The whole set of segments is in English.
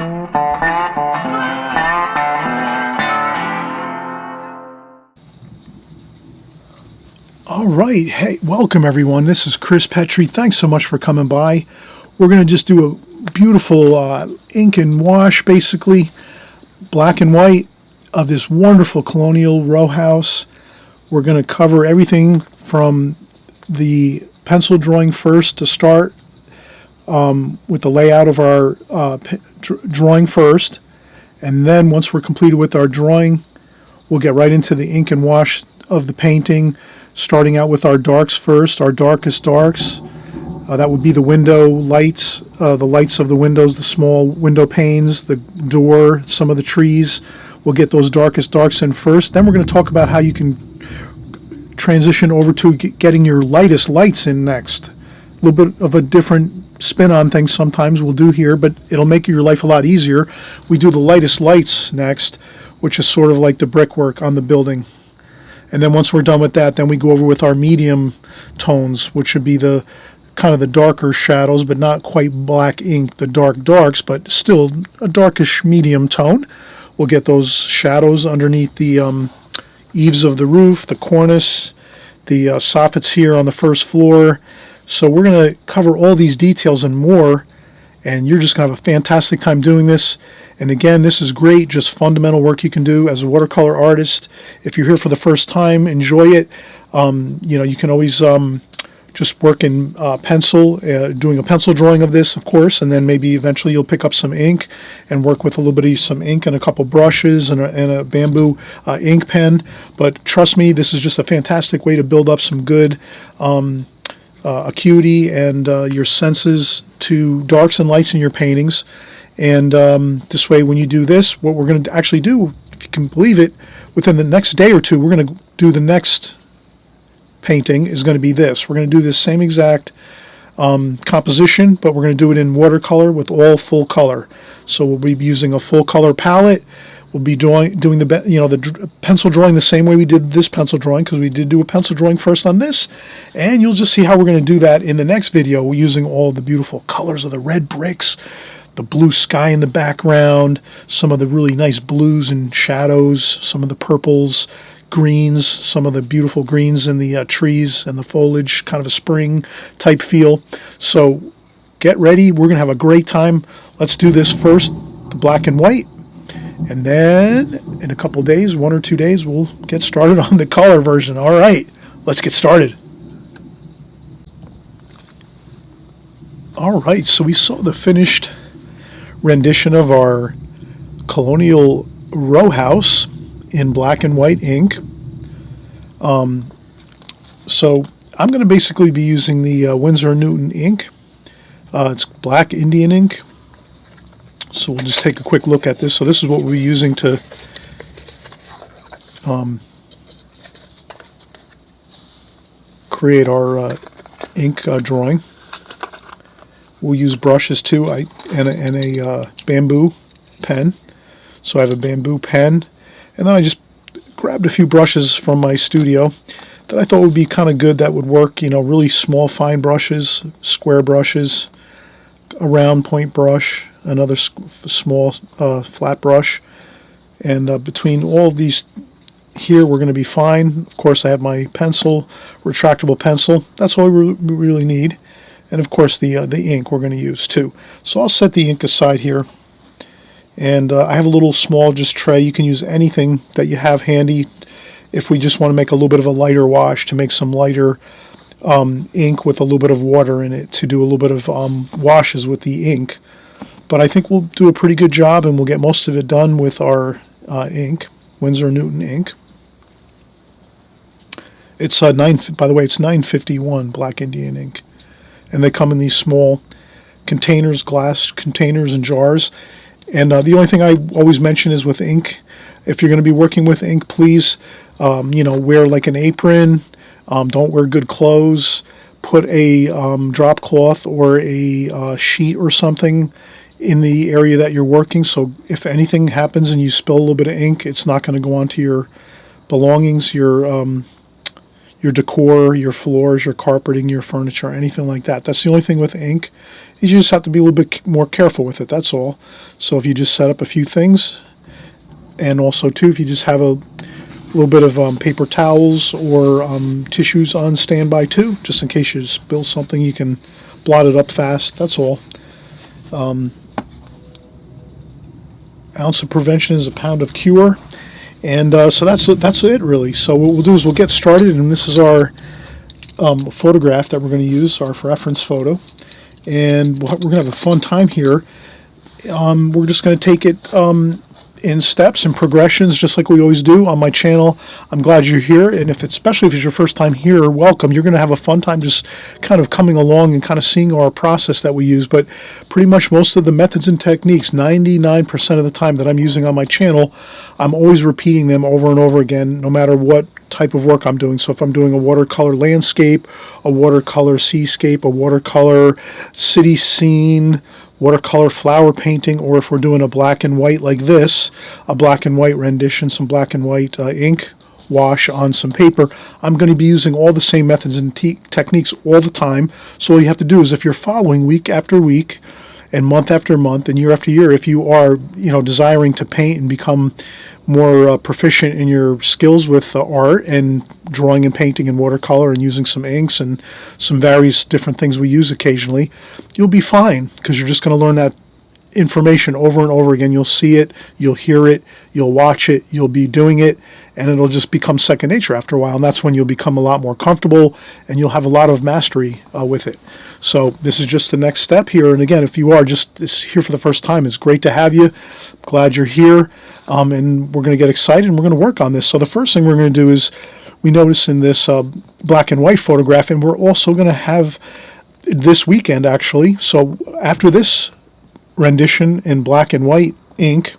All right, hey, welcome everyone. This is Chris Petri. Thanks so much for coming by. We're going to just do a beautiful ink and wash, basically, black and white, of this wonderful Colonial row house. We're going to cover everything from the pencil drawing first to start, with the layout of our drawing first. And then once we're completed with our drawing, we'll get right into the ink and wash of the painting, starting out with our darks first, our darkest darks. That would be the window lights, the lights of the windows, the small window panes, the door, some of the trees. We'll get those darkest darks in first. Then we're going to talk about how you can transition over to getting your lightest lights in next. A little bit of a different spin on things sometimes we'll do here, but it'll make your life a lot easier. We do the lightest lights next, which is sort of like the brickwork on the building. And then once we're done with that, then we go over with our medium tones, which would be the kind of the darker shadows, but not quite black ink, the dark darks, but still a darkish medium tone. We'll get those shadows underneath the eaves of the roof, the cornice, the soffits here on the first floor. So we're going to cover all these details and more, and you're just going to have a fantastic time doing this. And again, this is great, just fundamental work you can do as a watercolor artist. If you're here for the first time, enjoy it. You can always just work in pencil, doing a pencil drawing of this, of course, and then maybe eventually you'll pick up some ink and work with a little bit of some ink and a couple brushes and a bamboo ink pen. But trust me, this is just a fantastic way to build up some good acuity and your senses to darks and lights in your paintings. And this way, when you do this, what we're going to actually do, if you can believe it, within the next day or two, we're going to do the next painting is going to be this. We're going to do this same exact composition, but we're going to do it in watercolor with all full color. So we'll be using a full color palette. We'll be doing the pencil drawing the same way we did this pencil drawing, because we did do a pencil drawing first on this. And you'll just see how we're going to do that in the next video. We're using all the beautiful colors of the red bricks, the blue sky in the background, some of the really nice blues and shadows, some of the purples, greens, some of the beautiful greens in the trees and the foliage, kind of a spring type feel. So get ready. We're going to have a great time. Let's do this first, the black and white. And then in a couple days, 1 or 2 days, we'll get started on the color version. All right, let's get started. All right, so we saw the finished rendition of our Colonial row house in black and white ink. So I'm going to basically be using the Winsor & Newton ink. It's black Indian ink. So we'll just take a quick look at this. So this is what we'll be using to create our ink drawing. We'll use brushes too, and a bamboo pen. So I have a bamboo pen, and then I just grabbed a few brushes from my studio that I thought would be kind of good, that would work, really small fine brushes, square brushes, a round point brush, another small flat brush. And between all of these here, we're going to be fine. Of course, I have my pencil, retractable pencil. That's all we really need. And of course the ink we're going to use too. So I'll set the ink aside here. And I have a little small just tray. You can use anything that you have handy if we just want to make a little bit of a lighter wash, to make some lighter ink with a little bit of water in it, to do a little bit of washes with the ink. But I think we'll do a pretty good job, and we'll get most of it done with our ink, Winsor & Newton ink. It's by the way, it's 951 black Indian ink. And they come in these small containers, glass containers and jars. And the only thing I always mention is with ink, if you're going to be working with ink, please, wear like an apron. Don't wear good clothes. Put a drop cloth or a sheet or something in the area that you're working. So if anything happens and you spill a little bit of ink, it's not going to go onto your belongings, your your decor, your floors, your carpeting, your furniture, anything like that. That's the only thing with ink, is you just have to be a little bit more careful with it, that's all. So if you just set up a few things, and also too, if you just have a little bit of paper towels or tissues on standby too, just in case you spill something, you can blot it up fast, that's all. Ounce of prevention is a pound of cure. And so that's it really. So what we'll do is we'll get started, and this is our photograph that we're going to use, our reference photo. And we're going to have a fun time here. We're just going to take it in steps and progressions, just like we always do on my channel. I'm glad you're here, and especially if it's your first time here, welcome. You're going to have a fun time just kind of coming along and kind of seeing our process that we use. But pretty much most of the methods and techniques, 99% of the time that I'm using on my channel, I'm always repeating them over and over again, no matter what type of work I'm doing. So if I'm doing a watercolor landscape, a watercolor seascape, a watercolor city scene, watercolor flower painting, or if we're doing a black and white like this, a black and white rendition, some black and white ink wash on some paper, I'm going to be using all the same methods and techniques all the time. So all you have to do is, if you're following week after week and month after month and year after year, if you are desiring to paint and become more proficient in your skills with art and drawing and painting and watercolor and using some inks and some various different things we use occasionally, you'll be fine, because you're just going to learn that information over and over again. You'll see it, you'll hear it, you'll watch it, you'll be doing it, and it'll just become second nature after a while, and that's when you'll become a lot more comfortable and you'll have a lot of mastery with it. So this is just the next step here. And again, if you are just here for the first time, it's great to have you. Glad you're here. And we're going to get excited and we're going to work on this. So the first thing we're going to do is, we notice in this black and white photograph, and we're also going to have this weekend actually. So after this rendition in black and white ink,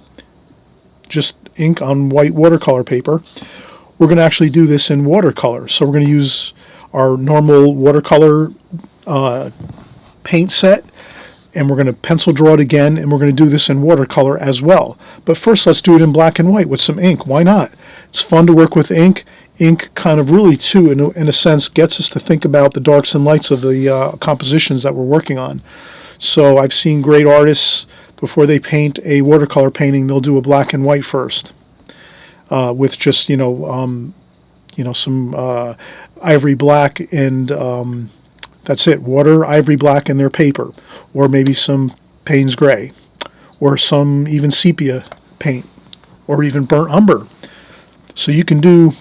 just ink on white watercolor paper, we're going to actually do this in watercolor. So we're going to use our normal watercolor paint set, and we're going to pencil draw it again, and we're going to do this in watercolor as well. But first, let's do it in black and white with some ink. Why not? It's fun to work with ink. Ink kind of really, too, in a sense, gets us to think about the darks and lights of the compositions that we're working on. So I've seen great artists, before they paint a watercolor painting, they'll do a black and white first, with just some ivory black and that's it, water, ivory black, and their paper, or maybe some Payne's gray, or some even sepia paint, or even burnt umber. So you can do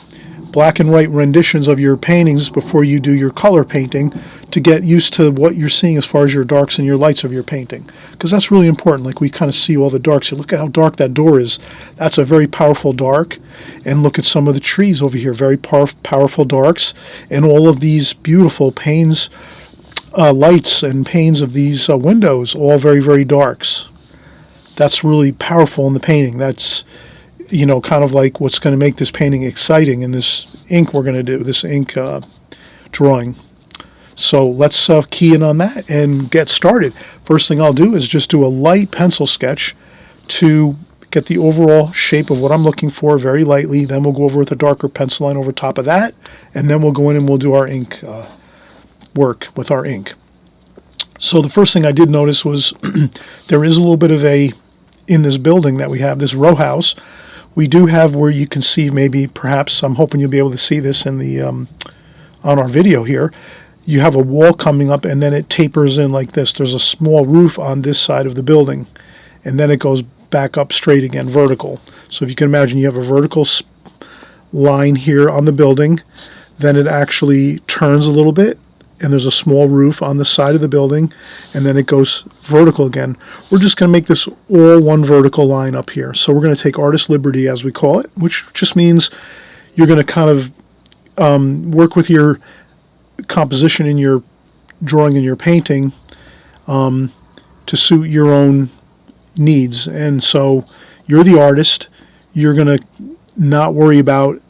black and white renditions of your paintings before you do your color painting, to get used to what you're seeing as far as your darks and your lights of your painting, because that's really important. Like, we kind of see all the darks. You look at how dark that door is. That's a very powerful dark. And look at some of the trees over here, very powerful darks, and all of these beautiful panes, lights and panes of these windows, all very, very darks. That's really powerful in the painting. That's kind of like what's going to make this painting exciting in this ink we're going to do, this ink drawing. So let's key in on that and get started. First thing I'll do is just do a light pencil sketch to get the overall shape of what I'm looking for very lightly. Then we'll go over with a darker pencil line over top of that, and then we'll go in and we'll do our ink work with our ink. So the first thing I did notice was there is a little bit of in this building that we have, this row house, we do have where you can see, maybe perhaps, I'm hoping you'll be able to see this in the on our video here, you have a wall coming up and then it tapers in like this. There's a small roof on this side of the building, and then it goes back up straight again, vertical. So if you can imagine, you have a vertical line here on the building, then it actually turns a little bit, and there's a small roof on the side of the building, and then it goes vertical again. We're just going to make this all one vertical line up here. So we're going to take artist liberty, as we call it, which just means you're going to kind of work with your composition in your drawing and your painting to suit your own needs. And so you're the artist. You're going to not worry about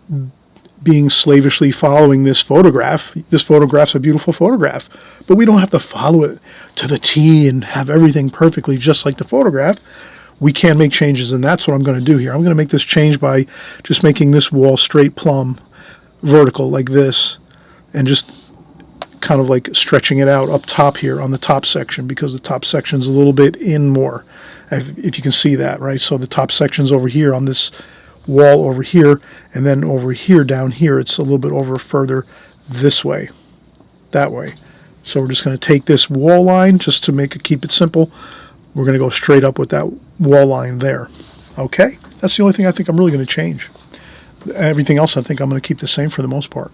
being slavishly following this photograph. This photograph's a beautiful photograph, but we don't have to follow it to the T and have everything perfectly just like the photograph. We can make changes, and that's what I'm going to do here. I'm going to make this change by just making this wall straight plumb vertical like this. and just kind of like stretching it out up top here on the top section, because the top section's a little bit in more, if you can see that, right? So the top section's over here on this wall over here, and then over here down here it's a little bit over further this way, that way. So we're just going to take this wall line, just to keep it simple, we're going to go straight up with that wall line there. Okay, that's the only thing I think I'm really going to change. Everything else I think I'm going to keep the same for the most part.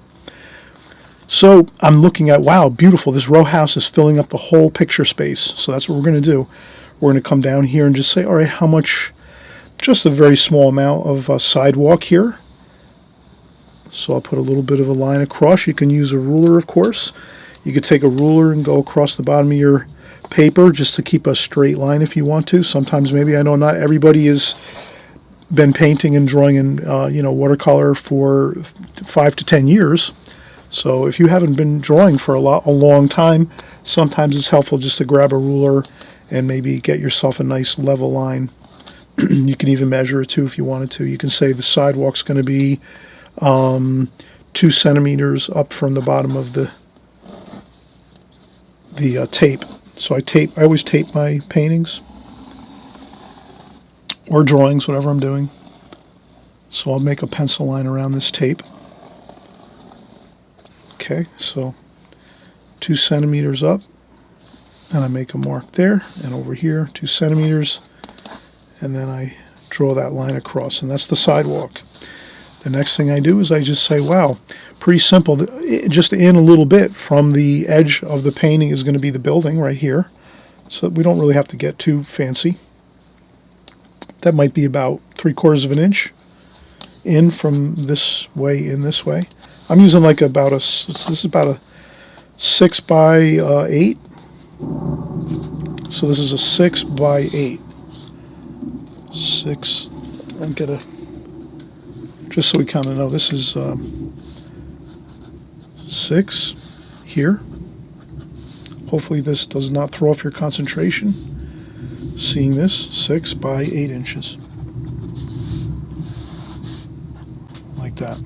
So I'm looking at, wow, beautiful, this row house is filling up the whole picture space. So that's what we're going to do. We're going to come down here and just say, all right, how much, just a very small amount of sidewalk here. So I'll put a little bit of a line across. You can use a ruler, of course. You could take a ruler and go across the bottom of your paper just to keep a straight line if you want to. Sometimes maybe, I know not everybody has been painting and drawing in watercolor for 5 to 10 years. So if you haven't been drawing for a long time, sometimes it's helpful just to grab a ruler and maybe get yourself a nice level line. You can even measure it too if you wanted to. You can say the sidewalk's going to be 2 centimeters up from the bottom of the tape. So I always tape my paintings or drawings, whatever I'm doing. So I'll make a pencil line around this tape. Okay, so 2 centimeters up, and I make a mark there, and over here 2 centimeters, and then I draw that line across, and that's the sidewalk. The next thing I do is I just say, wow, pretty simple. Just in a little bit from the edge of the painting is going to be the building right here, so we don't really have to get too fancy. That might be about 3/4 of an inch in from this way, in this way. I'm using like this is about a 6 by 8. So this is a 6 by 8. 6, I'll get just so we kind of know, this is 6 here. Hopefully this does not throw off your concentration. Seeing this, 6 by 8 inches. Like that.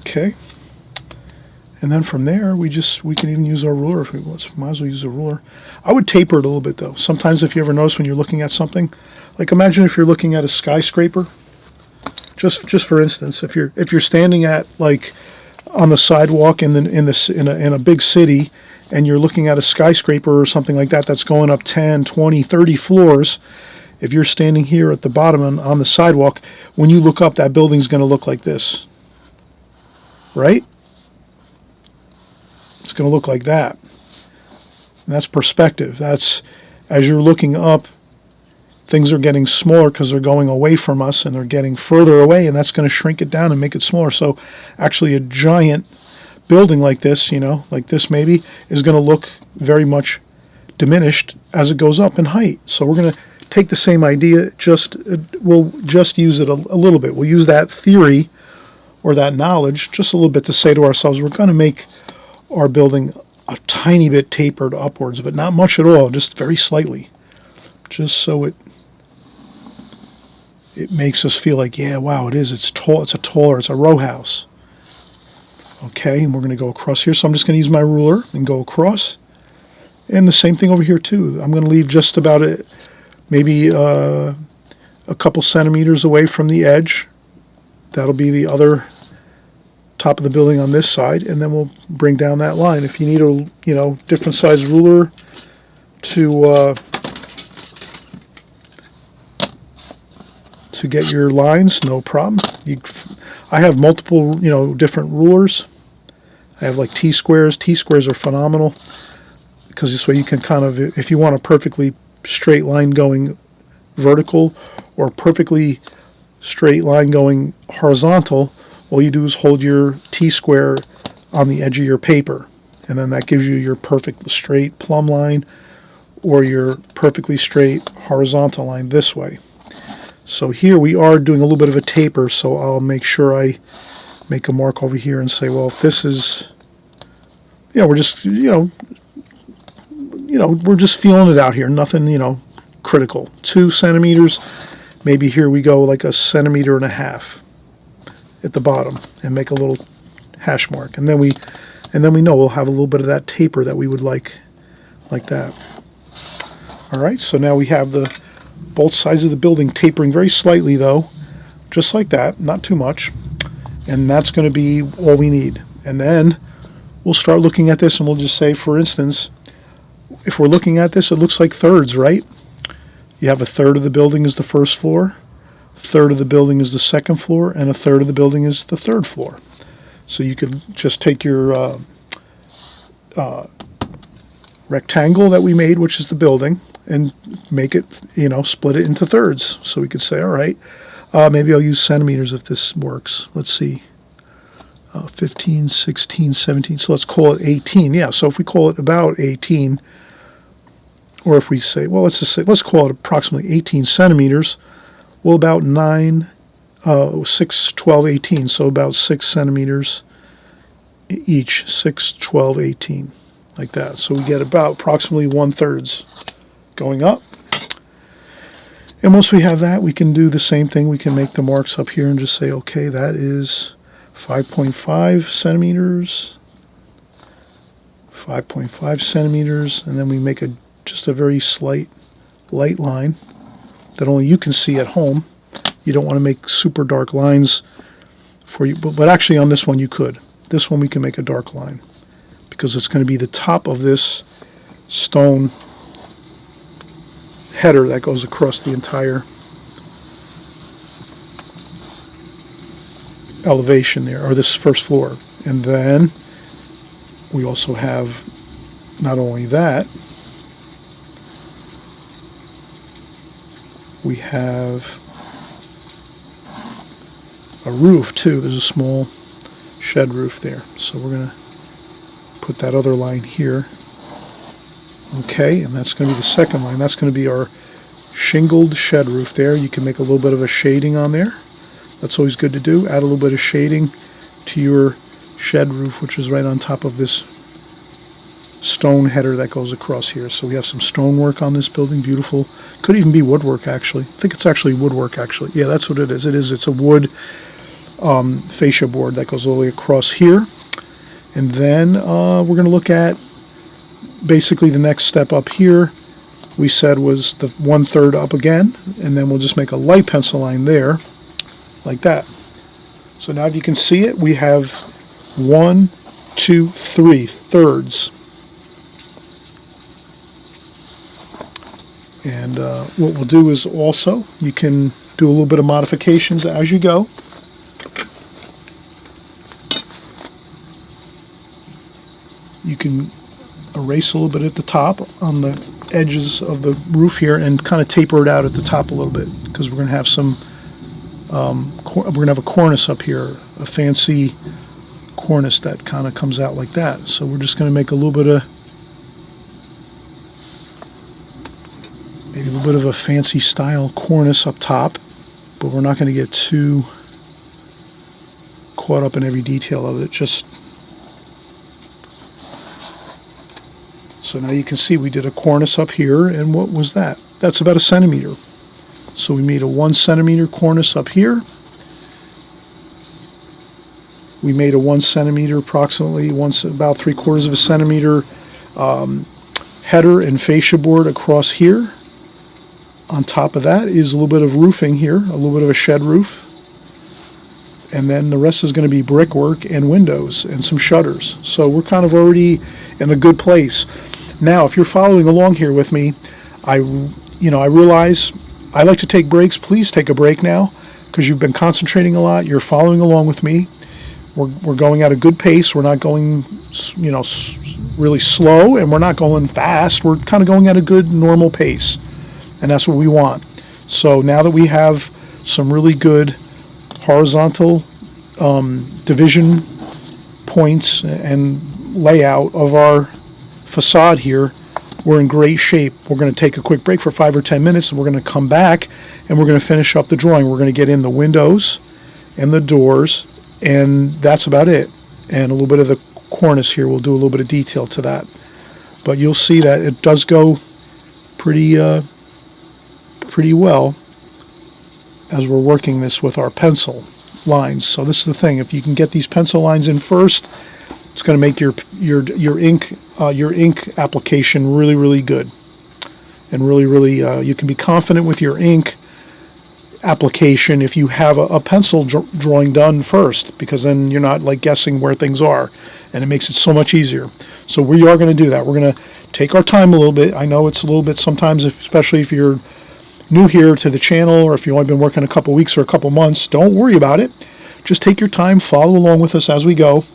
Okay, and then from there we can even use our ruler if we want. Might as well use a ruler. I would taper it a little bit though. Sometimes, if you ever notice when you're looking at something, like imagine if you're looking at a skyscraper. Just for instance, if you're standing at like on the sidewalk in a big city, and you're looking at a skyscraper or something like that that's going up 10, 20, 30 floors. If you're standing here at the bottom on the sidewalk, when you look up, that building's going to look like this. Right? It's going to look like that. And that's perspective. That's, as you're looking up, things are getting smaller because they're going away from us and they're getting further away, and that's going to shrink it down and make it smaller. So actually a giant building like this, like this maybe, is going to look very much diminished as it goes up in height. So we're going to take the same idea, we'll just use it a little bit. We'll use that theory or that knowledge just a little bit to say to ourselves, we're going to make our building a tiny bit tapered upwards, but not much at all, just very slightly, just so it makes us feel like, yeah, wow, it's tall, it's a row house. Okay, and we're going to go across here, so I'm just going to use my ruler and go across, and the same thing over here too. I'm going to leave just about maybe a couple centimeters away from the edge. That'll be the other top of the building on this side, and then we'll bring down that line. If you need a different size ruler to get your lines, no problem. I have multiple different rulers. I have like T-squares. T-squares are phenomenal because this way you can kind of, if you want a perfectly straight line going vertical or perfectly straight line going horizontal, all you do is hold your T-square on the edge of your paper, and then that gives you your perfect straight plumb line or your perfectly straight horizontal line this way. So here we are doing a little bit of a taper, so I'll make sure I make a mark over here and say, well, if this is, we're just, we're just feeling it out here, nothing, critical. 2 centimeters, maybe here we go like 1.5 centimeters at the bottom and make a little hash mark. And then we know we'll have a little bit of that taper that we would like that. All right, so now we have both sides of the building tapering very slightly though, just like that, not too much. And that's going to be all we need. And then we'll start looking at this and we'll just say, for instance, if we're looking at this, it looks like thirds, right? You have a third of the building is the first floor, a third of the building is the second floor, and a third of the building is the third floor. So you could just take your rectangle that we made, which is the building, and make it, split it into thirds. So we could say, all right, maybe I'll use centimeters if this works. Let's see. 15, 16, 17. So let's call it 18. Yeah, so if we call it about 18, or if we say, well, let's call it approximately 18 centimeters. Well, about 6, 12, 18. So about 6 centimeters each, 6, 12, 18, like that. So we get about approximately 1/3 going up. And once we have that, we can do the same thing. We can make the marks up here and just say, okay, that is 5.5 centimeters, 5.5 centimeters, and then we make just a very slight light line that only you can see at home. You don't want to make super dark lines for you, but actually on this one you could. This one we can make a dark line because it's going to be the top of this stone header that goes across the entire elevation there, or this first floor. And then we also have not only that, we have a roof too. There's a small shed roof there, so we're going to put that other line here. Okay, and that's going to be the second line. That's going to be our shingled shed roof there. You can make a little bit of a shading on there. That's always good to do. Add a little bit of shading to your shed roof, which is right on top of this stone header that goes across here. So we have some stone work on this building. Beautiful. Could even be woodwork, actually. I think it's actually woodwork, actually. Yeah, that's what it is. It's a wood fascia board that goes all the way across here. And then we're going to look at basically the next step up here. We said was the 1/3 up again, and then we'll just make a light pencil line there, like that. So now if you can see it, we have 1, 2, 3 thirds. And what we'll do is also, you can do a little bit of modifications as you go. You can erase a little bit at the top on the edges of the roof here and kind of taper it out at the top a little bit, because we're going to have some we're going to have a cornice up here, a fancy cornice that kind of comes out like that. So we're just going to make a little bit of, maybe a little bit of a fancy style cornice up top, but we're not going to get too caught up in every detail of it. Just so now you can see we did a cornice up here, and what was that? That's about 1 centimeter. So we made a 1 centimeter cornice up here. We made a 1 centimeter, approximately about 3/4 of a centimeter header and fascia board across here. On top of that is a little bit of roofing here, a little bit of a shed roof. And then the rest is going to be brickwork and windows and some shutters. So we're kind of already in a good place. Now, if you're following along here with me, I realize I like to take breaks. Please take a break now, because you've been concentrating a lot. You're following along with me. We're going at a good pace. We're not going, really slow, and we're not going fast. We're kind of going at a good normal pace, and that's what we want. So now that we have some really good horizontal division points and layout of our facade here, we're in great shape. We're going to take a quick break for 5 or 10 minutes, and we're going to come back and we're going to finish up the drawing. We're going to get in the windows and the doors, and that's about it. And a little bit of the cornice here, we'll do a little bit of detail to that. But you'll see that it does go pretty well. as we're working this with our pencil lines. So this is the thing: if you can get these pencil lines in first, it's going to make your ink application really good, and really you can be confident with your ink application if you have a pencil drawing done first, because then you're not like guessing where things are, and it makes it so much easier. So we are going to do that. We're going to take our time a little bit. I know it's a little bit sometimes, especially if you're new here to the channel, or if you've only been working a couple weeks or a couple months. Don't worry about it. Just take your time, follow along with us as we go,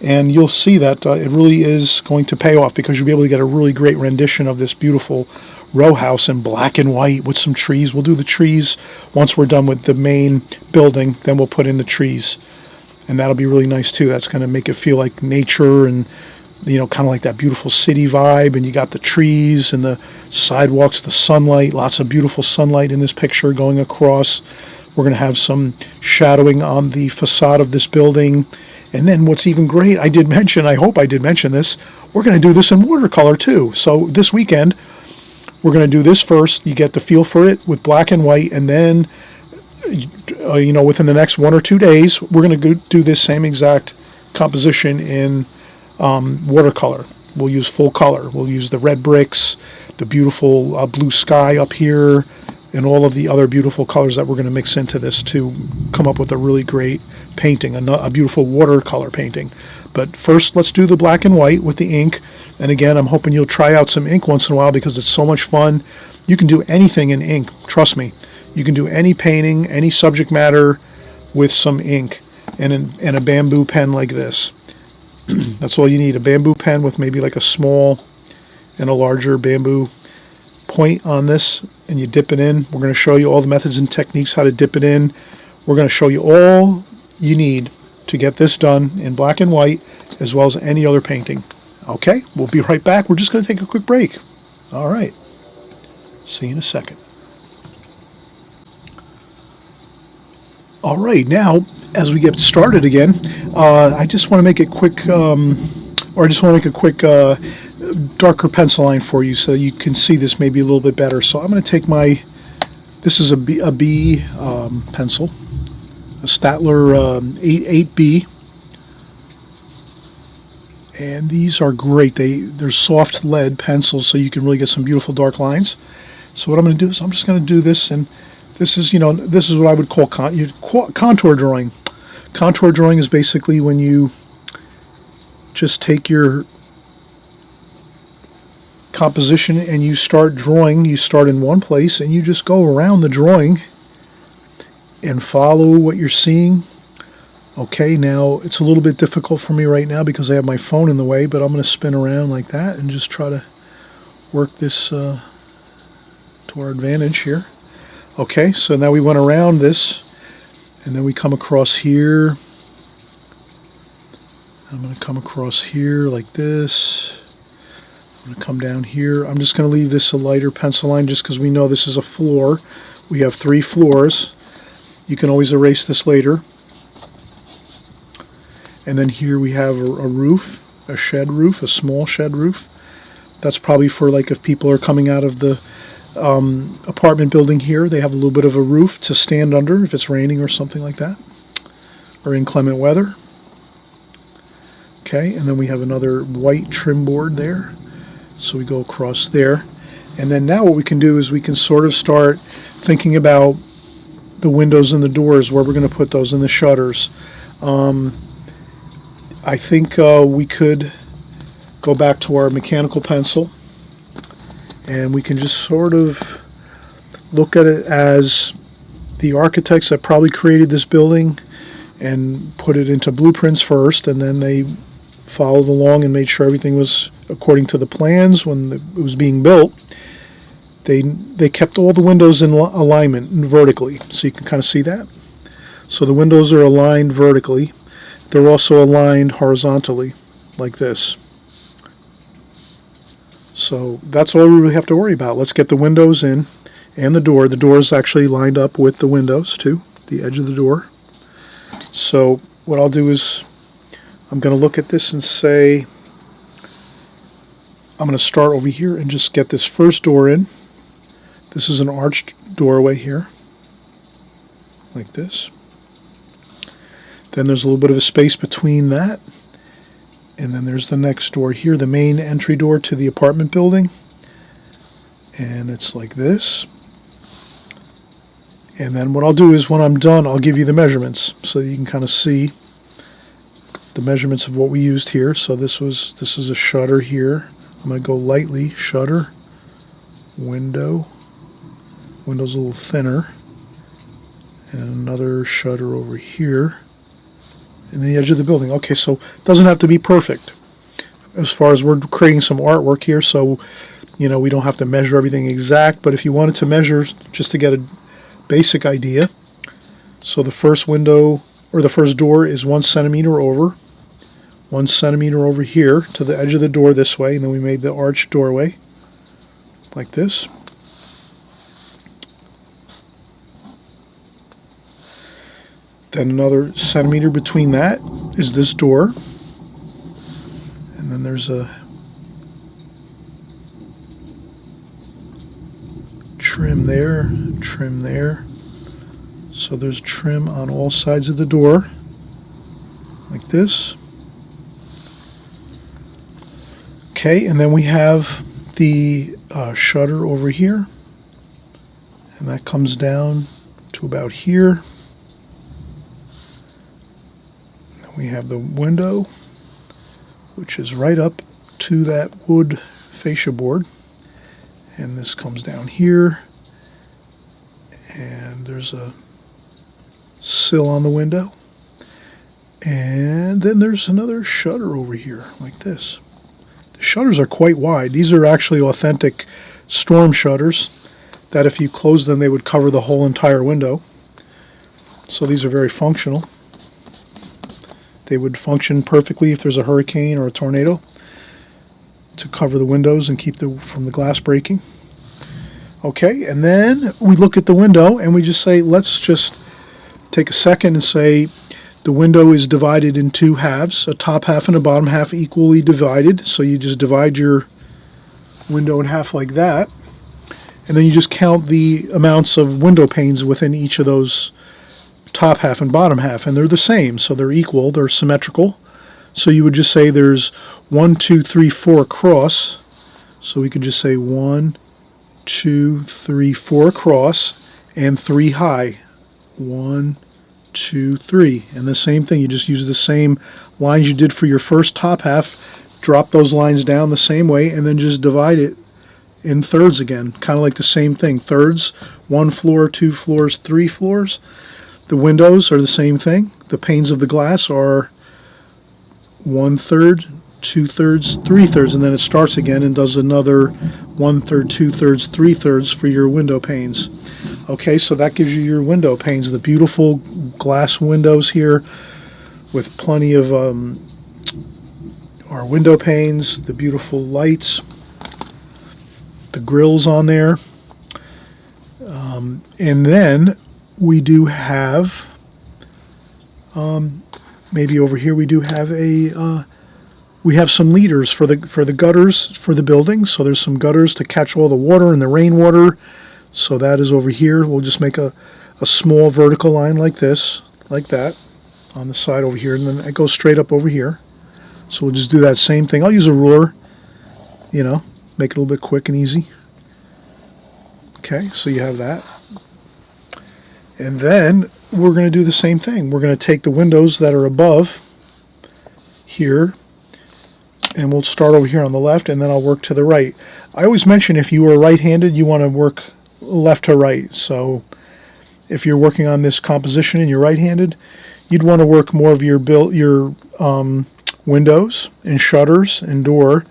and you'll see that it really is going to pay off, because you'll be able to get a really great rendition of this beautiful row house in black and white with some trees. We'll do the trees once we're done with the main building, then we'll put in the trees, and that'll be really nice too. That's going to make it feel like nature, and kind of like that beautiful city vibe, and you got the trees and the sidewalks, the sunlight, lots of beautiful sunlight in this picture going across. We're going to have some shadowing on the facade of this building. And then what's even great, I hope I did mention this, we're going to do this in watercolor too. So this weekend, we're going to do this first. You get the feel for it with black and white, and then, within the next 1 or 2 days, we're going to do this same exact composition in watercolor. We'll use full color. We'll use the red bricks, the beautiful blue sky up here, and all of the other beautiful colors that we're going to mix into this to come up with a really great painting, a beautiful watercolor painting. But first, let's do the black and white with the ink. And again, I'm hoping you'll try out some ink once in a while, because it's so much fun. You can do anything in ink, trust me. You can do any painting, any subject matter with some ink and a bamboo pen like this. That's all you need, a bamboo pen with maybe like a small and a larger bamboo point on this, and you dip it in. We're going to show you all the methods and techniques how to dip it in. We're going to show you all you need to get this done in black and white, as well as any other painting. Okay, we'll be right back. We're just going to take a quick break. All right, see you in a second. All right, now as we get started again, I just want to make it quick, darker pencil line for you so you can see this maybe a little bit better. So I'm going to take this is a B pencil, a Statler 8B, and these are great. They're soft lead pencils, so you can really get some beautiful dark lines. So what I'm going to do is I'm just going to do this, and this is what I would call contour drawing. Contour drawing is basically when you just take your composition and you start drawing. You start in one place and you just go around the drawing and follow what you're seeing. Okay, now it's a little bit difficult for me right now because I have my phone in the way, but I'm going to spin around like that and just try to work this to our advantage here. Okay, so now we went around this, and then we come across here. I'm going to come across here like this. I'm going to come down here. I'm just going to leave this a lighter pencil line just because we know this is a floor. We have 3 floors. You can always erase this later. And then here we have a roof, a shed roof, a small shed roof. That's probably for like if people are coming out of the apartment building here, they have a little bit of a roof to stand under if it's raining or something like that, or inclement weather. Okay, and then we have another white trim board there. So we go across there. And then now what we can do is we can sort of start thinking about the windows and the doors, where we're going to put those, in the shutters. I think we could go back to our mechanical pencil, and we can just sort of look at it as the architects that probably created this building and put it into blueprints first, and then they followed along and made sure everything was according to the plans when it was being built. They kept all the windows in alignment vertically, so you can kind of see that. So the windows are aligned vertically. They're also aligned horizontally, like this. So that's all we really have to worry about. Let's get the windows in and the door. The door is actually lined up with the windows too, the edge of the door. So what I'll do is I'm going to look at this and say, I'm going to start over here and just get this first door in. This is an arched doorway here. like this. Then there's a little bit of a space between that. And then there's the next door here, the main entry door to the apartment building. And it's like this. And then what I'll do is when I'm done, I'll give you the measurements so that you can kind of see the measurements of what we used here. So this is a shutter here. I'm going to go lightly, shutter, window. Window's a little thinner. And another shutter over here. And the edge of the building. Okay, so it doesn't have to be perfect. As far as we're creating some artwork here, so you know we don't have to measure everything exact, but if you wanted to measure just to get a basic idea, so the first window or the first door is 1 centimeter over, 1 centimeter over here to the edge of the door this way, and then we made the arched doorway like this. Then another centimeter between that is this door. And then there's a trim there, trim there. So there's trim on all sides of the door, like this. Okay, and then we have the shutter over here. And that comes down to about here. We have the window, which is right up to that wood fascia board. And this comes down here. And there's a sill on the window. And then there's another shutter over here, like this. The shutters are quite wide. These are actually authentic storm shutters that if you close them, they would cover the whole entire window. So these are very functional. They would function perfectly if there's a hurricane or a tornado to cover the windows and keep from the glass breaking. Okay, and then we look at the window and we just say, let's just take a second and say the window is divided in 2 halves, a top half and a bottom half equally divided. So you just divide your window in half like that. And then you just count the amounts of window panes within each of those top half and bottom half, and they're the same, so they're equal, they're symmetrical. So you would just say there's 1, 2, 3, 4 across. So we could just say 1, 2, 3, 4 across, and 3 high. 1, 2, 3. And the same thing, you just use the same lines you did for your first top half, drop those lines down the same way, and then just divide it in thirds again. Kind of like the same thing. Thirds, 1 floor, 2 floors, 3 floors. The windows are the same thing. The panes of the glass are 1/3, 2/3, 3/3, and then it starts again and does another 1/3, 2/3, 3/3 for your window panes. Okay, so that gives you your window panes, the beautiful glass windows here with plenty of our window panes, the beautiful lights, the grills on there, and then we do have, maybe over here we do have we have some leaders for the gutters for the building. So there's some gutters to catch all the water and the rainwater. So that is over here. We'll just make a small vertical line like this, like that, on the side over here, and then it goes straight up over here. So we'll just do that same thing. I'll use a ruler, you know, make it a little bit quick and easy. Okay, so you have that. And then we're going to do the same thing. We're going to take the windows that are above here, and we'll start over here on the left, and then I'll work to the right. I always mention if you are right-handed, you want to work left to right. So if you're working on this composition and you're right-handed, you'd want to work more of your windows and shutters and door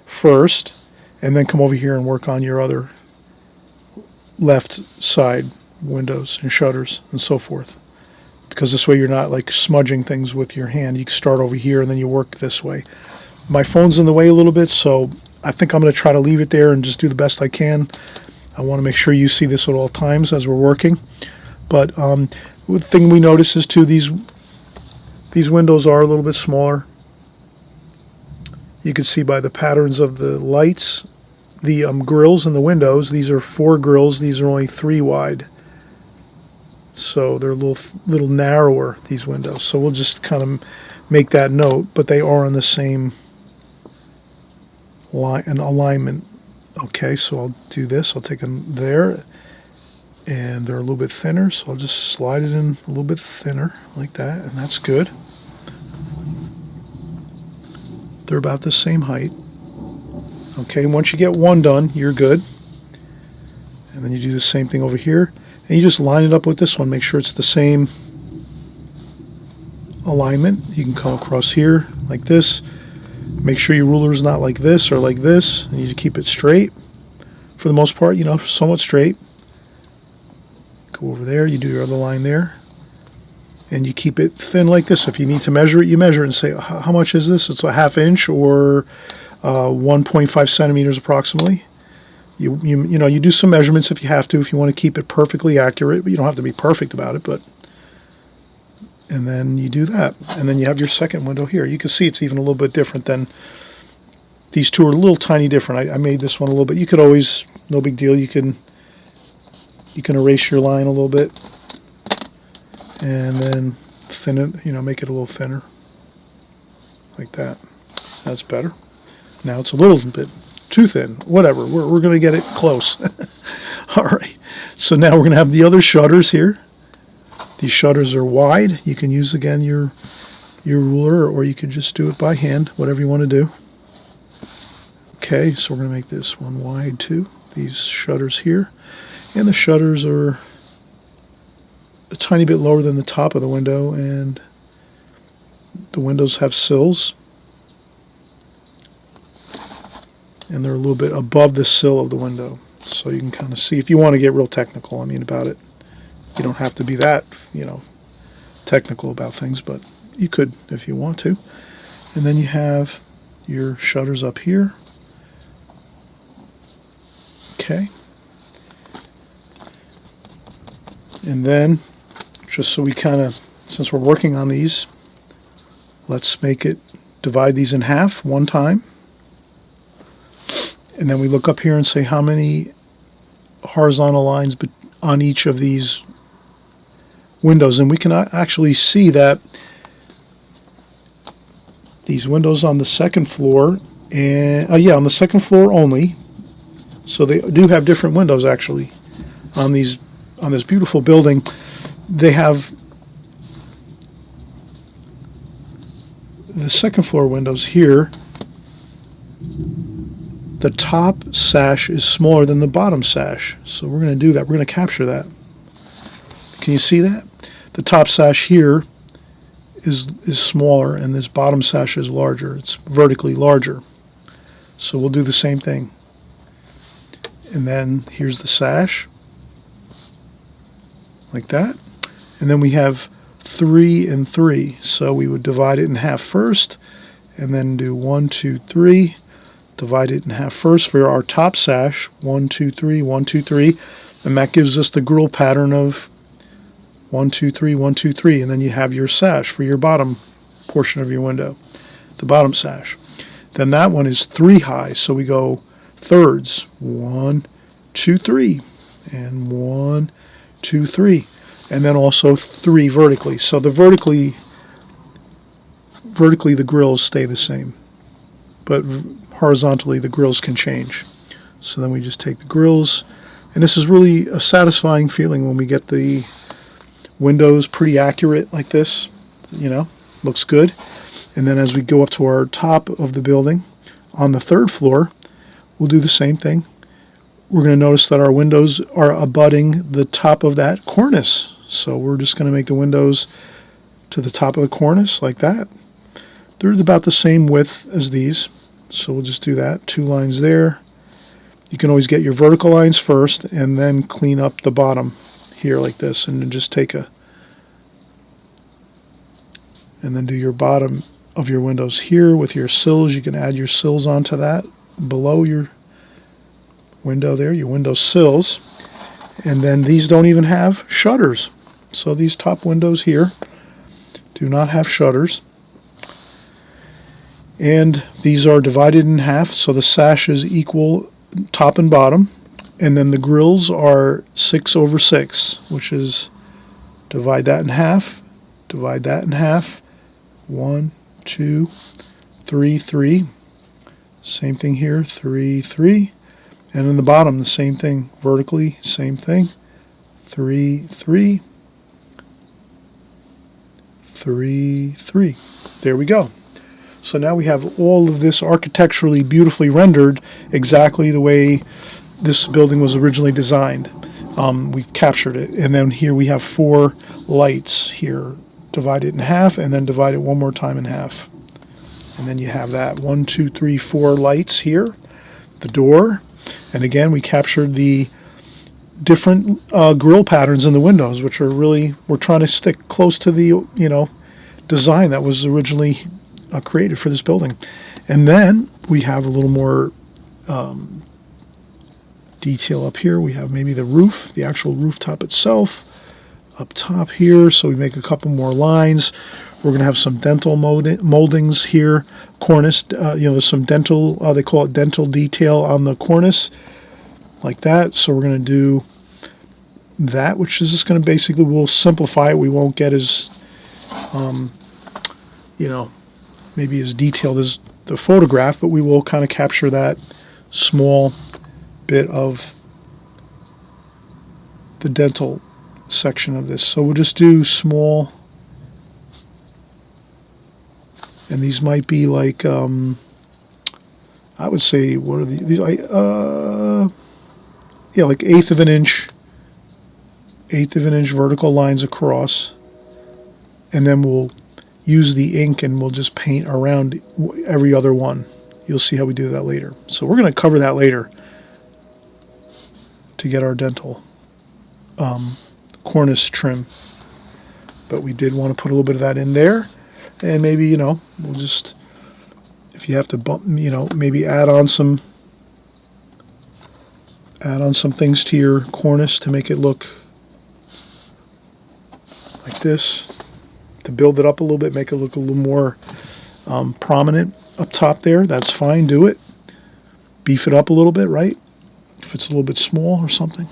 first, and then come over here and work on your other left side windows and shutters and so forth, because this way you're not like smudging things with your hand. You can start over here and then you work this way. My phone's in the way a little bit, so I think I'm going to try to leave it there and just do the best I can. I want to make sure you see this at all times as we're working. But the thing we notice is too, these windows are a little bit smaller. You can see by the patterns of the lights, the grills in the windows. These are 4 grills. These are only 3 wide. So they're a little narrower, these windows. So we'll just kind of make that note, but they are on the same line and alignment. Okay, so I'll do this. I'll take them there, and they're a little bit thinner, so I'll just slide it in a little bit thinner like that, and that's good. They're about the same height. Okay, once you get one done, you're good. And then you do the same thing over here, and you just line it up with this one. Make sure it's the same alignment. You can come across here like this. Make sure your ruler is not like this or like this. You need to keep it straight for the most part, somewhat straight. Go over there, you do your other line there, and you keep it thin like this. If you need to measure it, you measure it and say, how much is this? It's a ½ inch or 1.5 centimeters approximately. You do some measurements if you have to, if you want to keep it perfectly accurate, but you don't have to be perfect about it. And then you do that, and then you have your second window here. You can see it's even a little bit different than these two are a little tiny different. I made this one a little bit. You could always, no big deal. You can erase your line a little bit, and then thin it. Make it a little thinner, like that. That's better. Now it's a little bit too thin. Whatever. We're going to get it close. All right. So now we're going to have the other shutters here. These shutters are wide. You can use, again, your ruler, or you could just do it by hand, whatever you want to do. Okay, so we're going to make this one wide too. These shutters here. And the shutters are a tiny bit lower than the top of the window, and the windows have sills. And they're a little bit above the sill of the window. So you can kind of see, if you want to get real technical, about it. You don't have to be that, technical about things, but you could if you want to. And then you have your shutters up here. Okay. And then, just so we since we're working on these, let's divide these in half one time. And then we look up here and say how many horizontal lines on each of these windows, and we can actually see that these windows on the second floor, and on the second floor only, so they do have different windows actually on this beautiful building. They have the second floor windows here. The top sash is smaller than the bottom sash, so we're going to do that. We're going to capture that. Can you see that? The top sash here is smaller, and this bottom sash is larger. It's vertically larger. So we'll do the same thing. And then here's the sash, like that. And then we have 3 and 3. So we would divide it in half first, and then do 1, 2, 3. Divide it in half first for our top sash. 1, 2, 3, 1, 2, 3. And that gives us the grill pattern of 1, 2, 3, 1, 2, 3, and then you have your sash for your bottom portion of your window, the bottom sash. Then that one is 3 high, so we go thirds. 1, 2, 3, and 1, 2, 3, and then also 3 vertically. So the vertically the grills stay the same, but horizontally the grills can change. So then we just take the grills, and this is really a satisfying feeling when we get the windows pretty accurate like this, looks good. And then as we go up to our top of the building on the third floor, we'll do the same thing. We're going to notice that our windows are abutting the top of that cornice. So we're just going to make the windows to the top of the cornice like that. They're about the same width as these. So we'll just do that. 2 lines there. You can always get your vertical lines first and then clean up the bottom here like this, and then just and then do your bottom of your windows here with your sills. You can add your sills onto that below your window there, your window sills. And then these don't even have shutters. So these top windows here do not have shutters. And these are divided in half, so the sash is equal top and bottom. And then the grills are 6 over 6, which is divide that in half, divide that in half. 1, 2, 3, 3. Same thing here, 3, 3. And in the bottom, the same thing, vertically, same thing. 3, 3, 3, 3. There we go. So now we have all of this architecturally beautifully rendered exactly the way this building was originally designed. We captured it. And then here we have 4 lights here. Divide it in half and then divide it one more time in half. And then you have that 1, 2, 3, 4 lights here. The door. And again, we captured the different grill patterns in the windows, which are really, we're trying to stick close to the, design that was originally created for this building. And then we have a little more detail up here. We have maybe the roof, the actual rooftop itself up top here. So we make a couple more lines. We're going to have some dental moldings here. Cornice, there's some dental, they call it dental detail on the cornice, like that. So we're going to do that, which is just going to basically, we'll simplify it. We won't get as, maybe as detailed as the photograph, but we will kind of capture that small bit of the dental section of this. So we'll just do small, and these might be like, I would say, what are these? Like 1/8 of an inch vertical lines across, and then we'll use the ink and we'll just paint around every other one. You'll see how we do that later. So we're going to cover that later to get our dental cornice trim. But we did want to put a little bit of that in there. And maybe, we'll just, if you have to bump, maybe add on some things to your cornice to make it look like this, to build it up a little bit, make it look a little more prominent up top there. That's fine, do it. Beef it up a little bit, right? If it's a little bit small or something.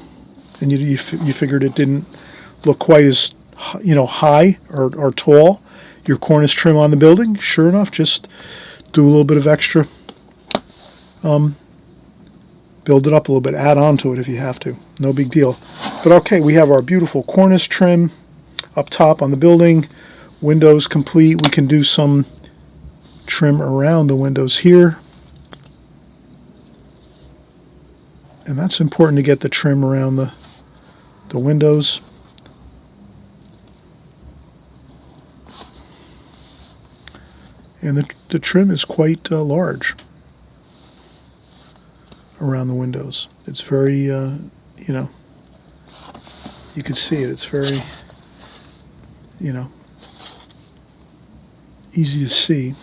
And you figured it didn't look quite as, high or tall, your cornice trim on the building. Sure enough, just do a little bit of extra, build it up a little bit, add on to it if you have to. No big deal. But okay, we have our beautiful cornice trim up top on the building. Windows complete. We can do some trim around the windows here. And that's important to get the trim around the windows. And the trim is quite large around the windows. It's very, you can see it. It's very, easy to see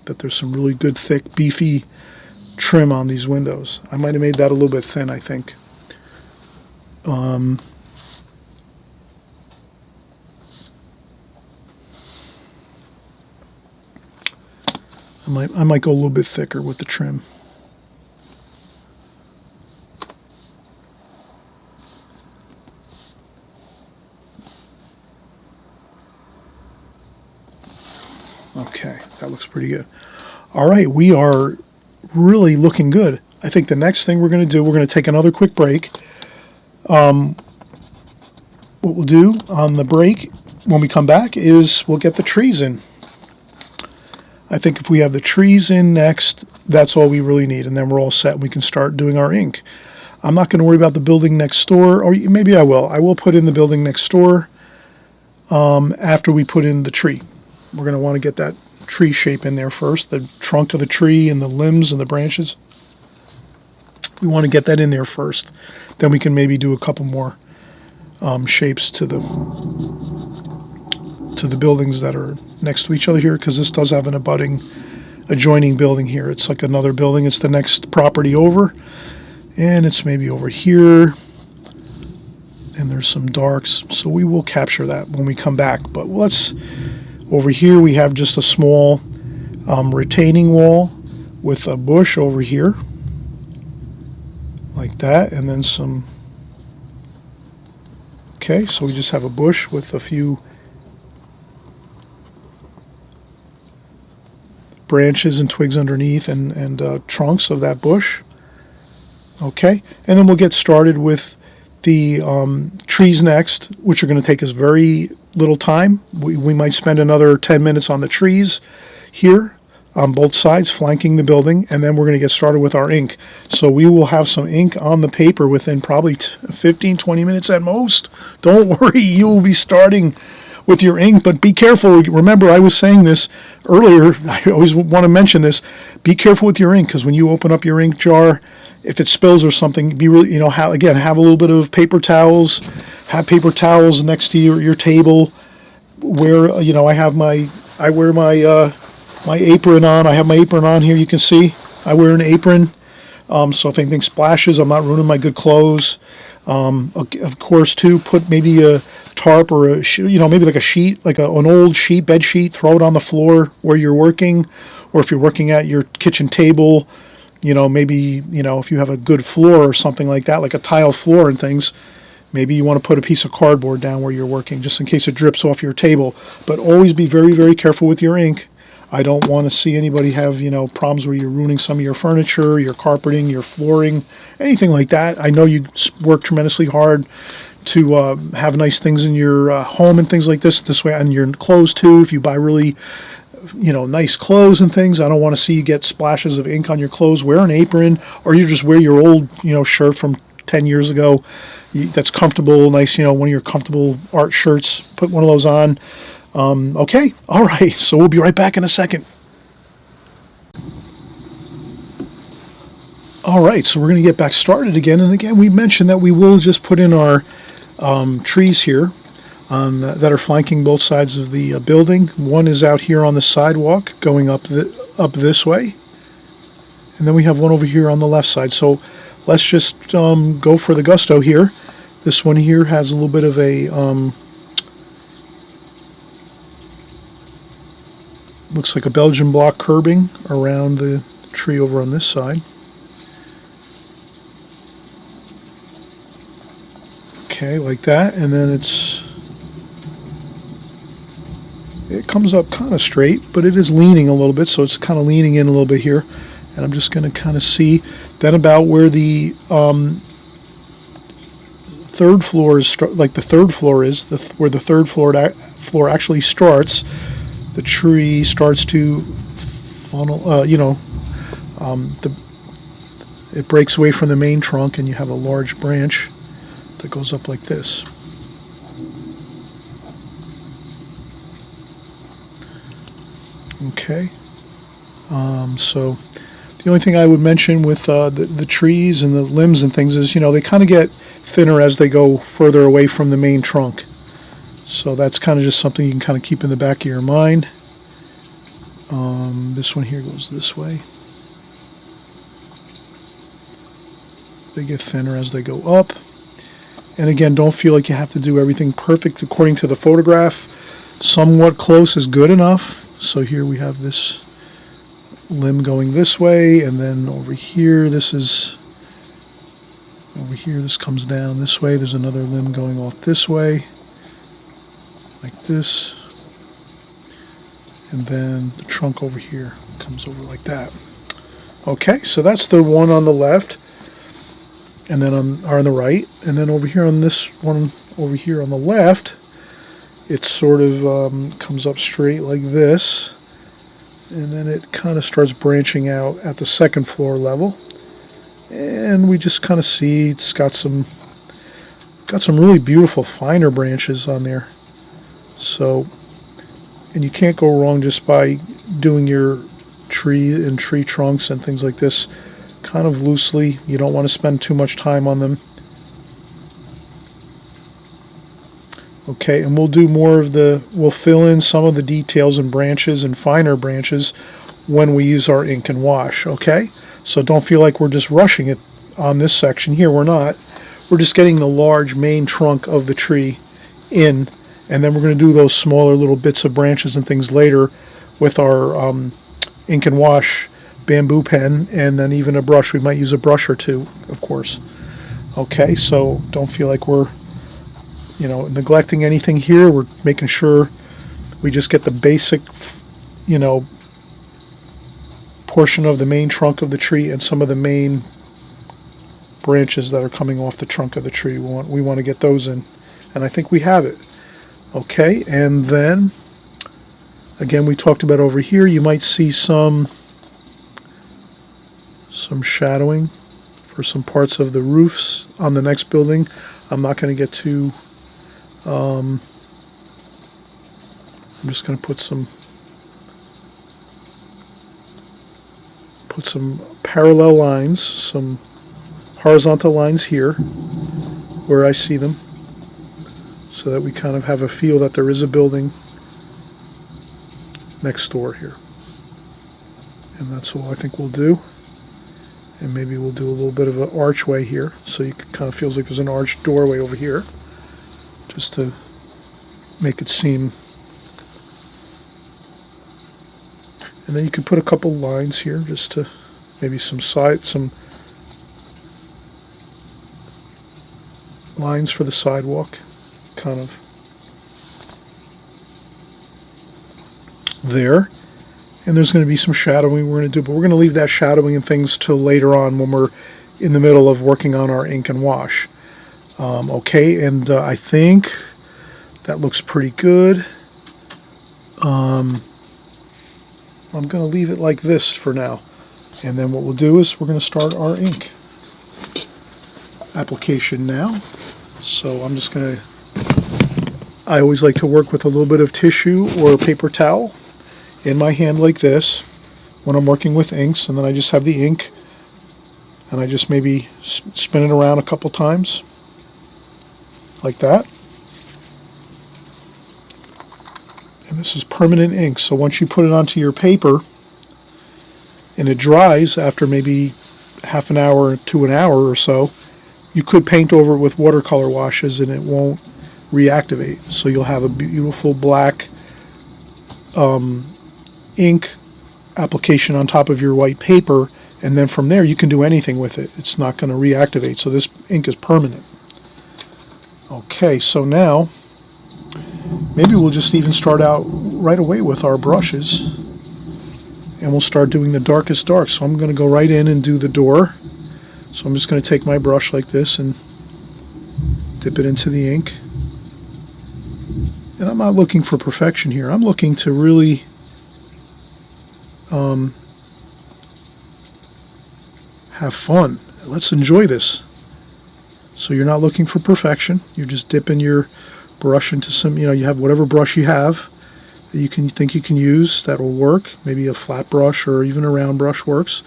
that there's some really good, thick, beefy trim on these windows. I might have made that a little bit thin, I think. I might go a little bit thicker with the trim. Okay, that looks pretty good. All right, we are really looking good. I think the next thing we're going to do, we're going to take another quick break. What we'll do on the break when we come back is we'll get the trees in. I think if we have the trees in next, that's all we really need, and then we're all set and we can start doing our ink. I'm not going to worry about the building next door, or maybe I will. I will put in the building next door after we put in the tree. We're going to want to get that tree shape in there first, the trunk of the tree and the limbs and the branches. We want to get that in there first. Then we can maybe do a couple more shapes to the buildings that are next to each other here, because this does have an adjoining building here. It's like another building. It's the next property over, and it's maybe over here, and there's some darks, so we will capture that when we come back. But over here we have just a small retaining wall with a bush over here like that, and then some Okay, so we just have a bush with a few branches and twigs underneath and trunks of that bush. Okay, and then we'll get started with the trees next, which are going to take us very little time. We might spend another 10 minutes on the trees here on both sides, flanking the building, and then we're going to get started with our ink. So we will have some ink on the paper within probably 15, 20 minutes at most. Don't worry, you will be starting with your ink, but be careful. Remember, I was saying this earlier. I always want to mention this. Be careful with your ink, because when you open up your ink jar, if it spills or something, be really, have a little bit of paper towels. Have paper towels next to your table. Where I wear my apron on. I have my apron on here. You can see I wear an apron. So if anything splashes, I'm not ruining my good clothes. Of course, too, put maybe a tarp or maybe like a sheet, like an old sheet, bed sheet. Throw it on the floor where you're working, or if you're working at your kitchen table. Maybe if you have a good floor or something like that, like a tile floor and things. Maybe you want to put a piece of cardboard down where you're working, just in case it drips off your table. But always be very, very careful with your ink. I don't want to see anybody have, problems where you're ruining some of your furniture, your carpeting, your flooring, anything like that. I know you work tremendously hard to have nice things in your home and things like this way, and your clothes too. If you buy really, nice clothes and things, I don't want to see you get splashes of ink on your clothes. Wear an apron, or you just wear your old, shirt from 10 years ago. That's comfortable, nice, one of your comfortable art shirts. Put one of those on. Okay, all right, so we'll be right back in a second. All right, so we're going to get back started again. And again, we mentioned that we will just put in our trees here that are flanking both sides of the building. One is out here on the sidewalk going up this way. And then we have one over here on the left side. So let's just go for the gusto here. This one here has a little bit of a, looks like a Belgian block curbing around the tree over on this side. Okay, like that, and then it comes up kind of straight, but it is leaning a little bit, so it's kind of leaning in a little bit here. And I'm just going to kind of see then about where the third floor is, like the third floor is, where the third floor actually starts. The tree starts to funnel, it breaks away from the main trunk, and you have a large branch that goes up like this. Okay, so the only thing I would mention with the trees and the limbs and things is, they kind of get thinner as they go further away from the main trunk. So that's kind of just something you can kind of keep in the back of your mind. This one here goes this way. They get thinner as they go up. And again, don't feel like you have to do everything perfect according to the photograph. Somewhat close is good enough. So here we have this limb going this way, and then over here, this comes down this way. There's another limb going off this way, like this. And then the trunk over here comes over like that. Okay, so that's the one on the left, and then on the right, and then over here on this one over here on the left, it sort of comes up straight like this, and then it kind of starts branching out at the second floor level, and we just kind of see it's got some really beautiful finer branches on there. So, and you can't go wrong just by doing your tree and tree trunks and things like this kind of loosely. You don't want to spend too much time on them. Okay, and we'll do more of we'll fill in some of the details and branches and finer branches when we use our ink and wash, okay? So don't feel like we're just rushing it on this section here. We're not. We're just getting the large main trunk of the tree in, and then we're going to do those smaller little bits of branches and things later with our ink and wash bamboo pen, and then even a brush. We might use a brush or two, of course. Okay, so don't feel like we're neglecting anything here. We're making sure we just get the basic, portion of the main trunk of the tree and some of the main branches that are coming off the trunk of the tree. We want to get those in, and I think we have it. Okay, and then again, we talked about over here, you might see some shadowing for some parts of the roofs on the next building. I'm not going to get too, I'm just going to put some parallel lines, some horizontal lines here where I see them, so that we kind of have a feel that there is a building next door here. And that's all I think we'll do. And maybe we'll do a little bit of an archway here, so you kind of feels like there's an arched doorway over here, just to make it seem. And then you could put a couple lines here, just to maybe some lines for the sidewalk, kind of there. And there's going to be some shadowing we're going to do, but we're going to leave that shadowing and things till later on when we're in the middle of working on our ink and wash. Okay, and I think that looks pretty good. I'm going to leave it like this for now. And then what we'll do is we're going to start our ink application now. So I'm just going to, I always like to work with a little bit of tissue or paper towel in my hand like this when I'm working with inks, and then I just have the ink and I just maybe spin it around a couple times like that. And this is permanent ink, so once you put it onto your paper and it dries after maybe half an hour to an hour or so, you could paint over it with watercolor washes and it won't reactivate. So you'll have a beautiful black ink application on top of your white paper, and then from there you can do anything with it. It's not going to reactivate, so this ink is permanent. Okay, so now maybe we'll just even start out right away with our brushes, and we'll start doing the darkest dark. So I'm going to go right in and do the door. So I'm just going to take my brush like this and dip it into the ink. And I'm not looking for perfection here. I'm looking to really have fun. Let's enjoy this. So you're not looking for perfection. You're just dipping your brush into some, you have whatever brush you have that you think you can use that will work. Maybe a flat brush or even a round brush works.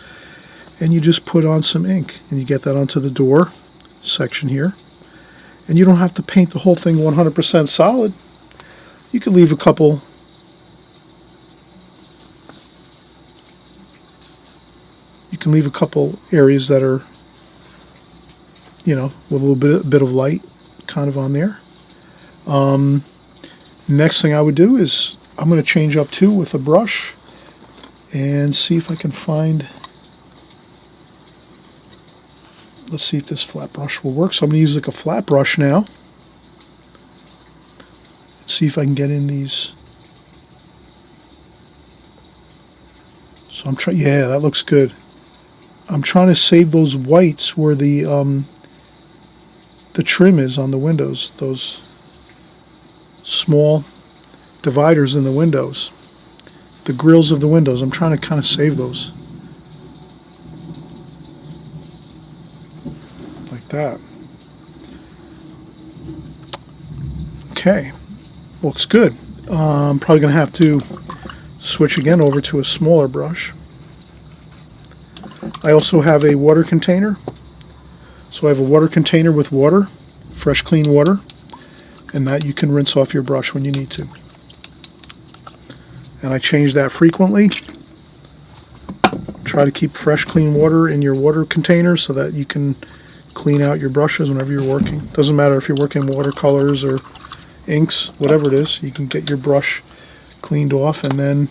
And you just put on some ink and you get that onto the door section here. And you don't have to paint the whole thing 100% solid. You can leave a couple areas that are, with a little bit of light kind of on there. Next thing I would do is I'm going to change up too with a brush and see if I can find, let's see if this flat brush will work. So I'm going to use like a flat brush now. See if I can get in these. So I'm trying, yeah, that looks good. I'm trying to save those whites where the trim is on the windows, those small dividers in the windows, the grills of the windows. I'm trying to kind of save those like that. Okay, looks good. I'm probably going to have to switch again over to a smaller brush. I also have a water container. So I have a water container with water, fresh clean water, and that you can rinse off your brush when you need to. And I change that frequently. Try to keep fresh clean water in your water container so that you can clean out your brushes whenever you're working. Doesn't matter if you're working watercolors or inks, whatever it is, you can get your brush cleaned off, and then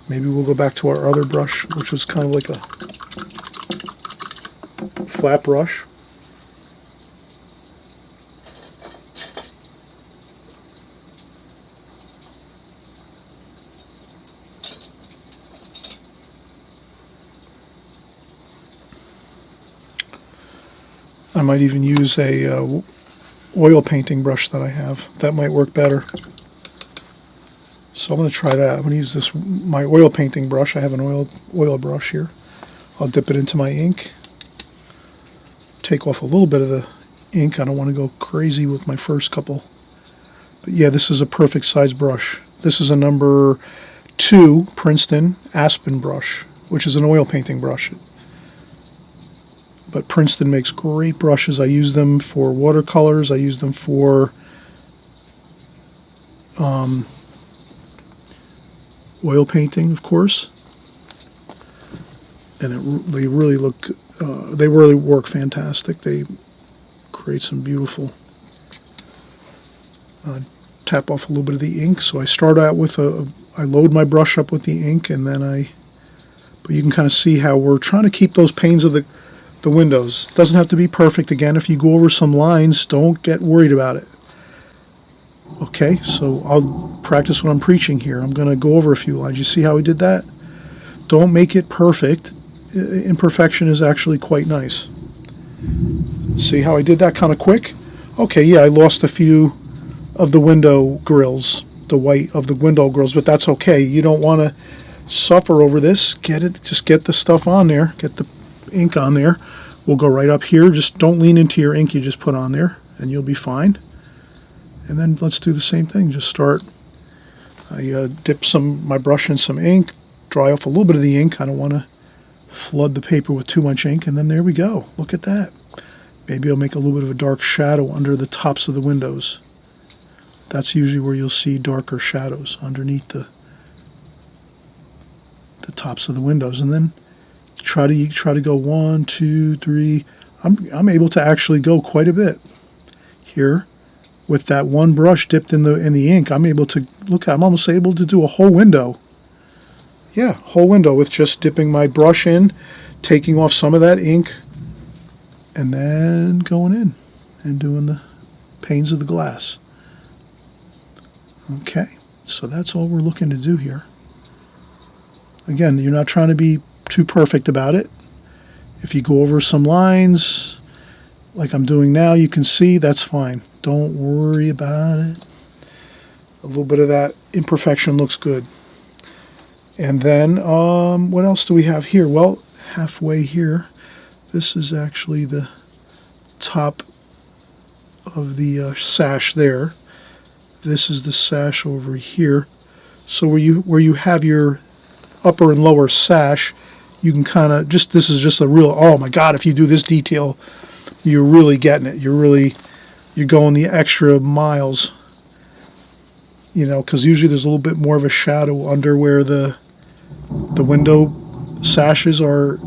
maybe we'll go back to our other brush, which was kind of like a flat brush. I might even use a oil painting brush that I have. That might work better. So I'm going to try that. I'm going to use this, my oil painting brush. I have an oil brush here. I'll dip it into my ink. Take off a little bit of the ink. I don't want to go crazy with my first couple. But yeah, this is a perfect size brush. This is a number 2 Princeton Aspen brush, which is an oil painting brush. But Princeton makes great brushes. I use them for watercolors. I use them for oil painting, of course. And they really look, they really work fantastic. They create some beautiful, tap off a little bit of the ink. So I start out with I load my brush up with the ink, and then but you can kind of see how we're trying to keep those panes of the windows. It doesn't have to be perfect. Again, if you go over some lines, don't get worried about it. Okay, so I'll practice what I'm preaching here. I'm going to go over a few lines. You see how we did that? Don't make it perfect. Imperfection is actually quite nice. See how I did that kind of quick? Okay, yeah, I lost a few of the window grills, the white of the window grills, but that's okay. You don't want to suffer over this. Just get the stuff on there. Get the ink on there. We'll go right up here. Just don't lean into your ink you just put on there, and you'll be fine. And then let's do the same thing. Just start. I dip my brush in some ink, dry off a little bit of the ink. I don't want to flood the paper with too much ink, and then there we go. Look at that. Maybe I'll make a little bit of a dark shadow under the tops of the windows. That's usually where you'll see darker shadows, underneath the tops of the windows. And then try to go 1, 2, 3. I'm able to actually go quite a bit here with that one brush dipped in the ink. I'm able to look. I'm almost able to do a whole window. Yeah, whole window with just dipping my brush in, taking off some of that ink, and then going in and doing the panes of the glass. Okay, so that's all we're looking to do here. Again, you're not trying to be too perfect about it. If you go over some lines, like I'm doing now, you can see that's fine. Don't worry about it. A little bit of that imperfection looks good. And then, what else do we have here? Well, halfway here, this is actually the top of the sash there. This is the sash over here. So where you have your upper and lower sash, you can kind of this is just a real, oh my God, if you do this detail, you're really getting it. You're going the extra miles, because usually there's a little bit more of a shadow under where the window sashes are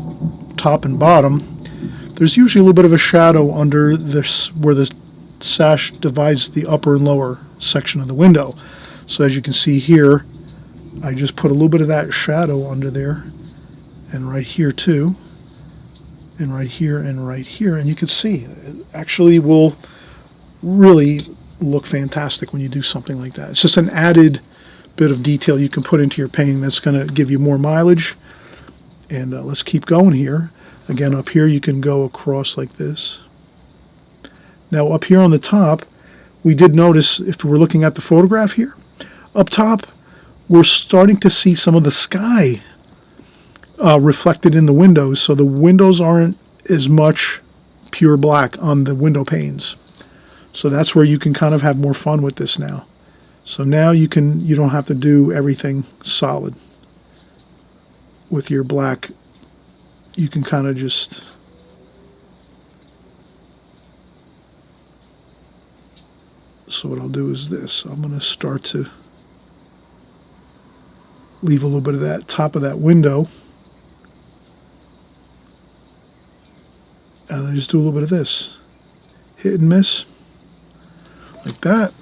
top and bottom. There's usually a little bit of a shadow under this where the sash divides the upper and lower section of the window. So as you can see here, I just put a little bit of that shadow under there, and right here too, and right here and right here, and you can see it actually will really look fantastic when you do something like that. It's just an added bit of detail you can put into your painting that's going to give you more mileage. And let's keep going here. Again, up here you can go across like this. Now up here on the top, we did notice, if we're looking at the photograph here, up top we're starting to see some of the sky reflected in the windows, so the windows aren't as much pure black on the window panes. So that's where you can kind of have more fun with this now. So now you don't have to do everything solid with your black. You can kind of just so what I'll do is this. I'm going to start to leave a little bit of that top of that window, and I just do a little bit of this, hit and miss, like that.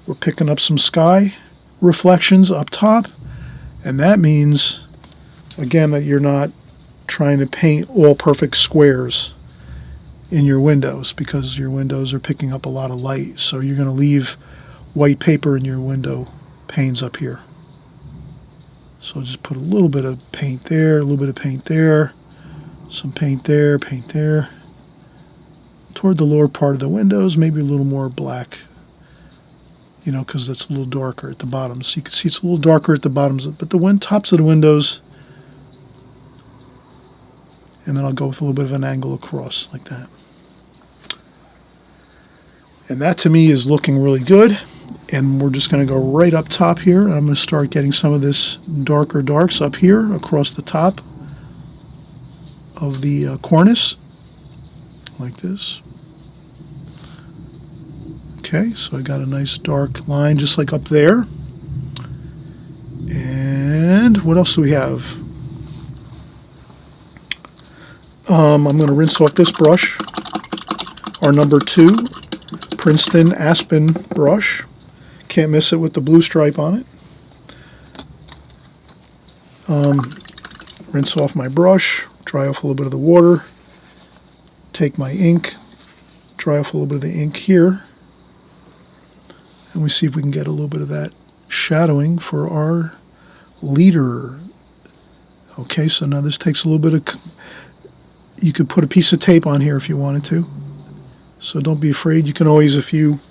We're picking up some sky reflections up top, and that means, again, that you're not trying to paint all perfect squares in your windows, because your windows are picking up a lot of light. So you're going to leave white paper in your window panes up here. So I'll just put a little bit of paint there, a little bit of paint there, some paint there, toward the lower part of the windows, maybe a little more black, you know, because it's a little darker at the bottom. So you can see it's a little darker at the bottoms, but the tops of the windows, and then I'll go with a little bit of an angle across like that. And that to me is looking really good. And we're just going to go right up top here. And I'm going to start getting some of this darker darks up here across the top of the cornice, like this. Okay, so I got a nice dark line just like up there. And what else do we have? I'm going to rinse off this brush, our number 2 Princeton Aspen brush. Can't miss it with the blue stripe on it. Rinse off my brush, dry off a little bit of the water, take my ink, dry off a little bit of the ink here, and we see if we can get a little bit of that shadowing for our leader. Okay, so now this takes a little bit of, you could put a piece of tape on here if you wanted to, so don't be afraid. You can always, if you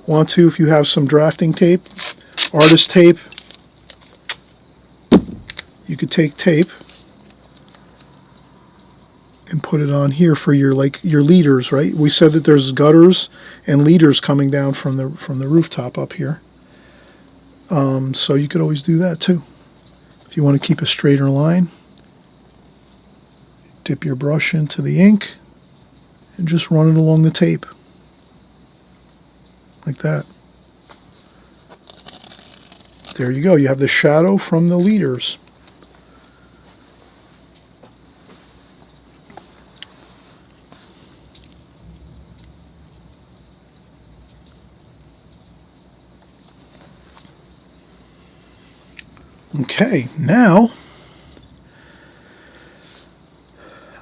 want to, if you have some drafting tape, artist tape, you could take tape and put it on here for your your leaders, right? We said that there's gutters and leaders coming down from the rooftop up here. So you could always do that too. If you want to keep a straighter line, dip your brush into the ink and just run it along the tape. Like that. There you go. You have the shadow from the leaders. Okay, now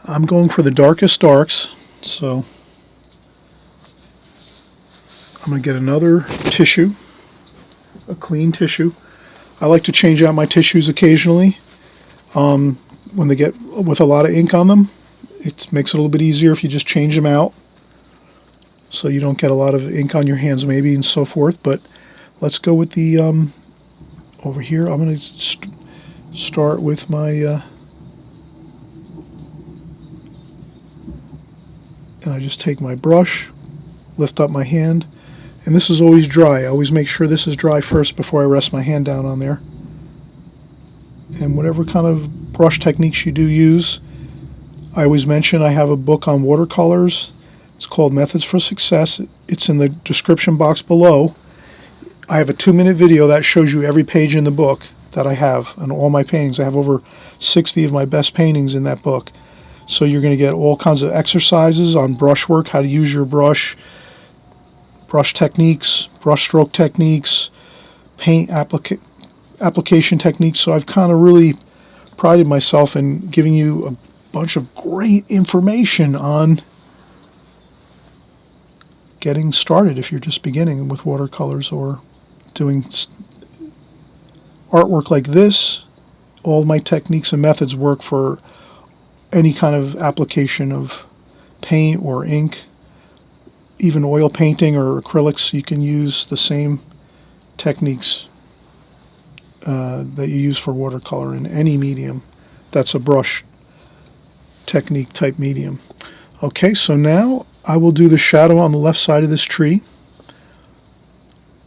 I'm going for the darkest darks, so I'm going to get another tissue, a clean tissue. I like to change out my tissues occasionally. When they get with a lot of ink on them, it makes it a little bit easier if you just change them out so you don't get a lot of ink on your hands maybe and so forth. But let's go with the, over here, I'm going to start with my, and I just take my brush, lift up my hand. And this is always dry. I always make sure this is dry first before I rest my hand down on there. And whatever kind of brush techniques you do use, I always mention I have a book on watercolors. It's called Methods for Success. It's in the description box below. I have a 2-minute video that shows you every page in the book that I have on all my paintings. I have over 60 of my best paintings in that book. So you're going to get all kinds of exercises on brushwork, how to use your brush, brush techniques, brush stroke techniques, paint application techniques. So I've kind of really prided myself in giving you a bunch of great information on getting started if you're just beginning with watercolors or doing artwork like this. All my techniques and methods work for any kind of application of paint or ink. Even oil painting or acrylics, you can use the same techniques that you use for watercolor in any medium that's a brush technique type medium. Okay, so now I will do the shadow on the left side of this tree,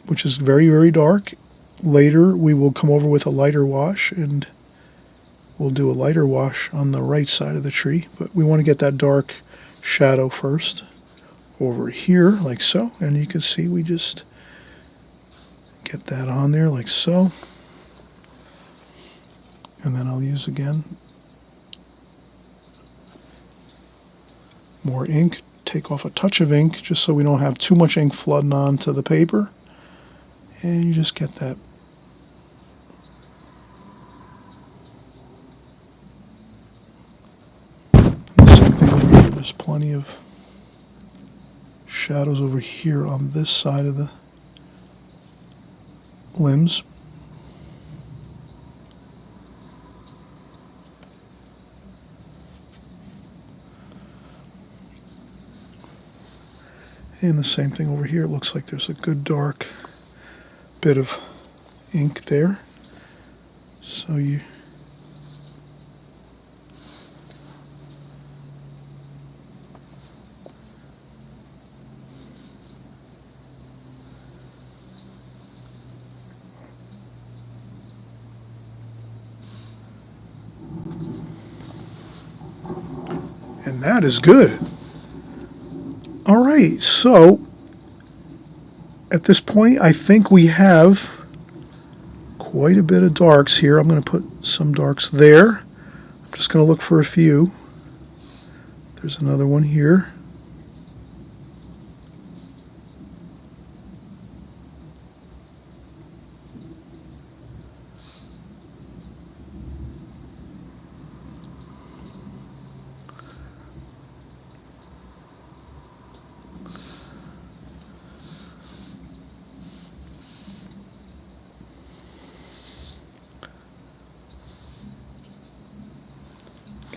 which is very, very dark. Later we will come over with a lighter wash and we'll do a lighter wash on the right side of the tree, but we want to get that dark shadow first. Over here like so, and you can see we just get that on there like so, and then I'll use again more ink, take off a touch of ink just so we don't have too much ink flooding onto the paper, and you just get that and the same thing over here. There's plenty of shadows over here on this side of the limbs. And the same thing over here. It looks like there's a good dark bit of ink there. So you and that is good. All right, so at this point, I think we have quite a bit of darks here. I'm going to put some darks there. I'm just going to look for a few. There's another one here.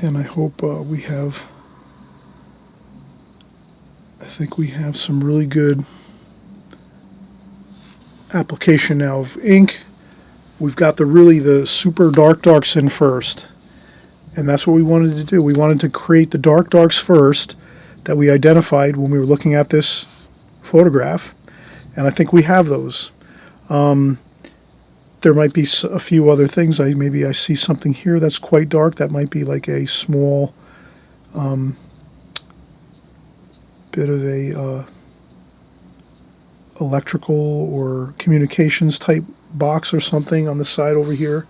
And I hope I think we have some really good application now of ink. We've got the super darks in first. And that's what we wanted to do. We wanted to create the darks first that we identified when we were looking at this photograph. And I think we have those. There might be a few other things. Maybe I see something here that's quite dark. That might be like a small bit of a electrical or communications type box or something on the side over here.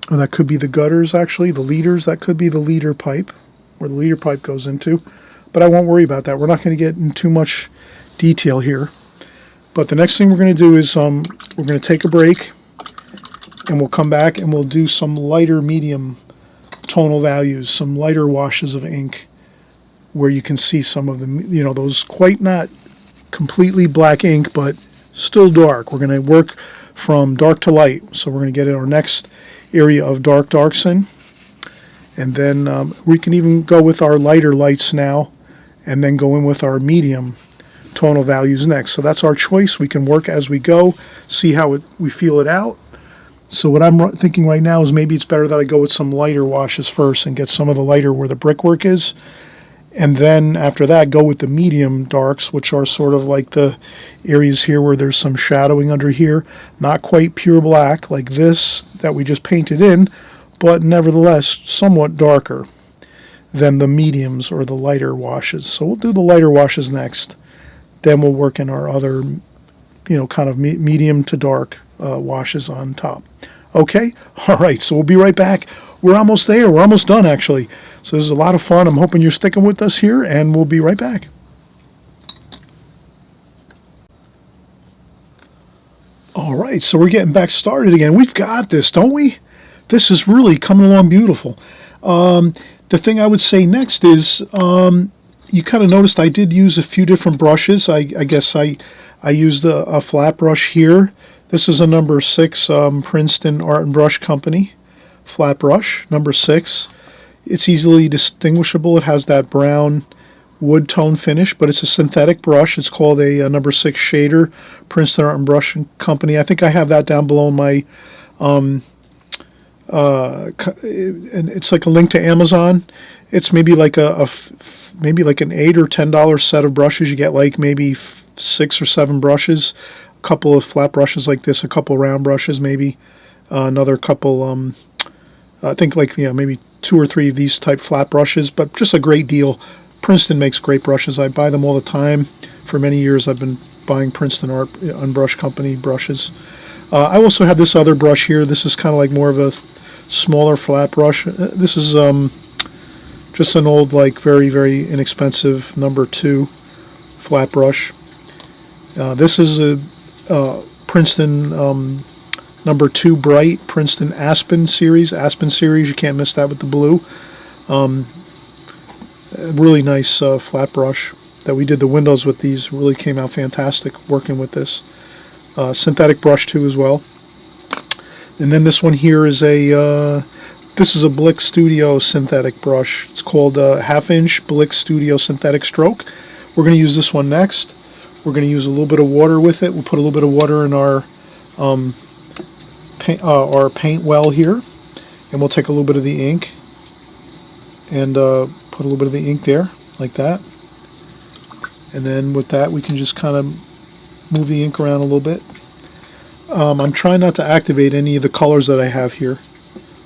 Or that could be the gutters, actually, the leaders. That could be the leader pipe, where the leader pipe goes into. But I won't worry about that. We're not going to get in too much detail here. But the next thing we're going to do is we're going to take a break, and we'll come back and we'll do some lighter medium tonal values, some lighter washes of ink, where you can see some of the, those quite not completely black ink, but still dark. We're going to work from dark to light. So we're going to get in our next area of darks in. And then we can even go with our lighter lights now, and then go in with our medium tonal values next. So that's our choice. We can work as we go, see how we feel it out. So what I'm thinking right now is maybe it's better that I go with some lighter washes first and get some of the lighter where the brickwork is. And then after that, go with the medium darks, which are sort of like the areas here where there's some shadowing under here. Not quite pure black like this that we just painted in, but nevertheless somewhat darker than the mediums or the lighter washes. So we'll do the lighter washes next. Then we'll work in our other, kind of medium to dark washes on top. Okay? All right, so we'll be right back. We're almost there. We're almost done, actually. So this is a lot of fun. I'm hoping you're sticking with us here, and we'll be right back. All right, so we're getting back started again. We've got this, don't we? This is really coming along beautiful. The thing I would say next is you kind of noticed I did use a few different brushes. I guess I used a flat brush here. This is a number 6 Princeton Art and Brush Company flat brush, number 6. It's easily distinguishable. It has that brown wood tone finish, but it's a synthetic brush. It's called a number 6 shader, Princeton Art and Brush Company. I think I have that down below my and it's like a link to Amazon. It's maybe like maybe like an $8 or $10 set of brushes. You get like maybe 6 or 7 brushes, a couple of flat brushes like this, a couple round brushes, maybe another couple. I think like maybe 2 or 3 of these type flat brushes, but just a great deal. Princeton makes great brushes. I buy them all the time. For many years, I've been buying Princeton Art and Brush Company brushes. I also have this other brush here. This is kind of like more of a smaller flat brush. This is just an old, like very, very inexpensive number 2 flat brush. This is a Princeton number 2 Bright Princeton Aspen series. You can't miss that with the blue. A really nice flat brush that we did the windows with. These really came out fantastic working with this. Synthetic brush too as well. And then this one here is this is a Blick Studio synthetic brush. It's called a 1/2 inch Blick Studio synthetic stroke. We're going to use this one next. We're going to use a little bit of water with it. We'll put a little bit of water in our paint well here, and we'll take a little bit of the ink and put a little bit of the ink there, like that. And then with that, we can just kind of move the ink around a little bit. I'm trying not to activate any of the colors that I have here,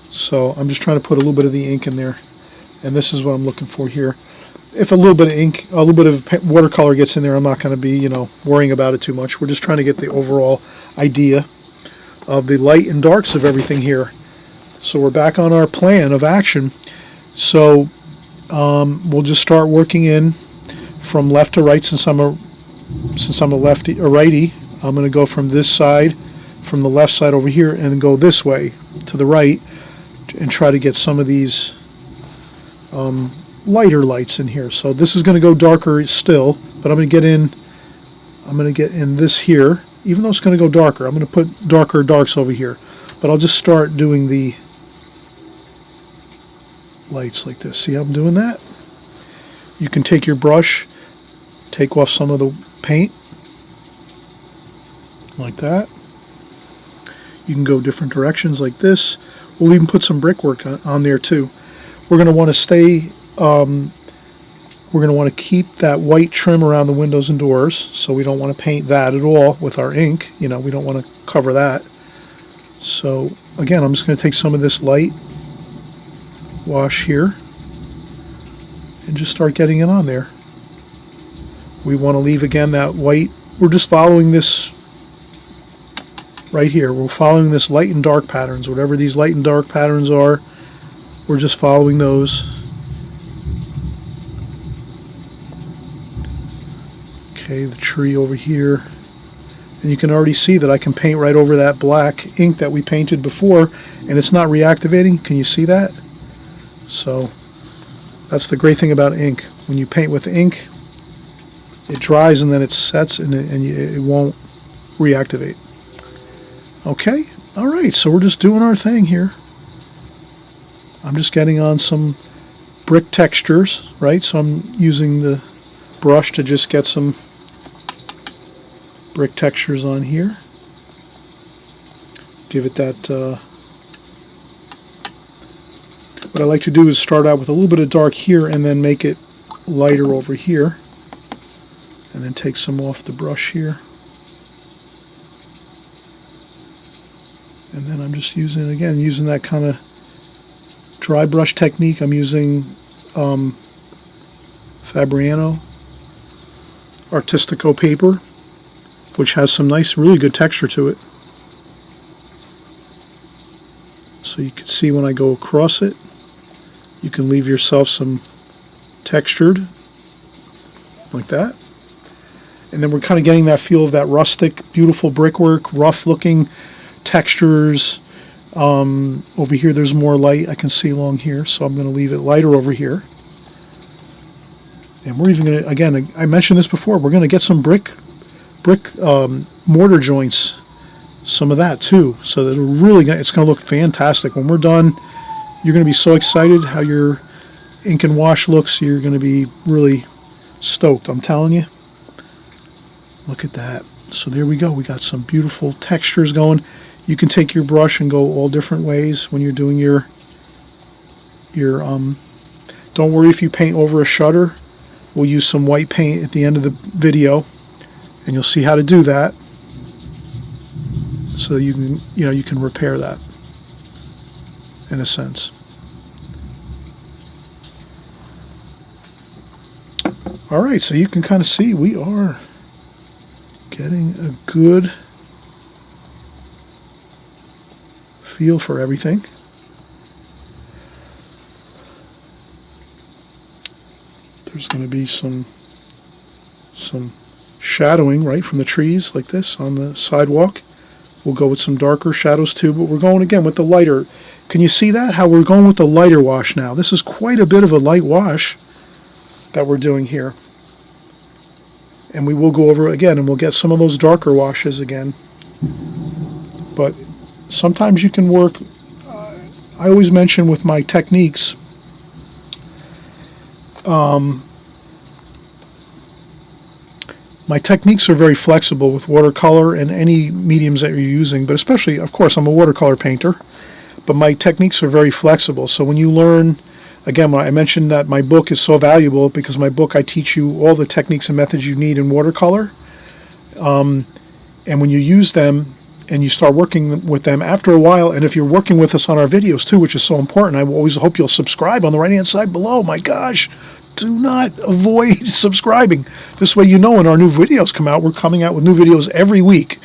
so I'm just trying to put a little bit of the ink in there. And this is what I'm looking for here. If a little bit of ink, a little bit of watercolor gets in there, I'm not going to be, worrying about it too much. We're just trying to get the overall idea of the light and darks of everything here. So we're back on our plan of action. So we'll just start working in from left to right. Since I'm a lefty or righty, I'm going to go from this side, from the left side over here, and then go this way to the right, and try to get some of these lighter lights in here. So this is going to go darker still, but I'm going to get in this here. Even though it's going to go darker, I'm going to put darker darks over here. But I'll just start doing the lights like this. See how I'm doing that? You can take your brush, take off some of the paint, like that. You can go different directions like this. We'll even put some brickwork on there too. We're going to want to stay, we're going to want to keep that white trim around the windows and doors, so we don't want to paint that at all with our ink. We don't want to cover that. So again, I'm just going to take some of this light wash here and just start getting it on there. We want to leave again that white. We're just following this right here. We're following this light and dark patterns. Whatever these light and dark patterns are, we're just following those. Okay, the tree over here. And you can already see that I can paint right over that black ink that we painted before, and it's not reactivating. Can you see that? So that's the great thing about ink. When you paint with ink, it dries and then it sets, and it won't reactivate. Okay, all right, so we're just doing our thing here. I'm just getting on some brick textures, right? So I'm using the brush to just get some brick textures on here. Give it that, what I like to do is start out with a little bit of dark here and then make it lighter over here. And then take some off the brush here. And then I'm just using that kind of dry brush technique. I'm using Fabriano Artistico paper, which has some nice, really good texture to it. So you can see when I go across it, you can leave yourself some textured, like that. And then we're kind of getting that feel of that rustic, beautiful brickwork, rough looking textures. Over here there's more light I can see along here, so I'm going to leave it lighter over here. And we're even going to, again, I mentioned this before, we're going to get some brick mortar joints, some of that too, so that it's going to look fantastic. When we're done, you're going to be so excited how your ink and wash looks. You're going to be really stoked, I'm telling you. Look at that. So there we go. We got some beautiful textures going. You can take your brush and go all different ways when you're doing your don't worry if you paint over a shutter. We'll use some white paint at the end of the video, and you'll see how to do that, so you can you can repair that in a sense. All right, so you can kind of see we are getting a good feel for everything. There's going to be some shadowing right from the trees like this on the sidewalk. We'll go with some darker shadows too, but we're going again with the lighter. Can you see that? How we're going with the lighter wash now. This is quite a bit of a light wash that we're doing here. And we will go over it again, and we'll get some of those darker washes again. But sometimes you can work, I always mention with my techniques, My techniques are very flexible with watercolor and any mediums that you're using, but especially, of course, I'm a watercolor painter, but my techniques are very flexible. So when you learn, again, when I mentioned that my book is so valuable, because my book, I teach you all the techniques and methods you need in watercolor. And when you use them and you start working with them after a while, and if you're working with us on our videos too, which is so important, I always hope you'll subscribe on the right-hand side below. My gosh, do not avoid subscribing. This way you know when our new videos come out. We're coming out with new videos every week.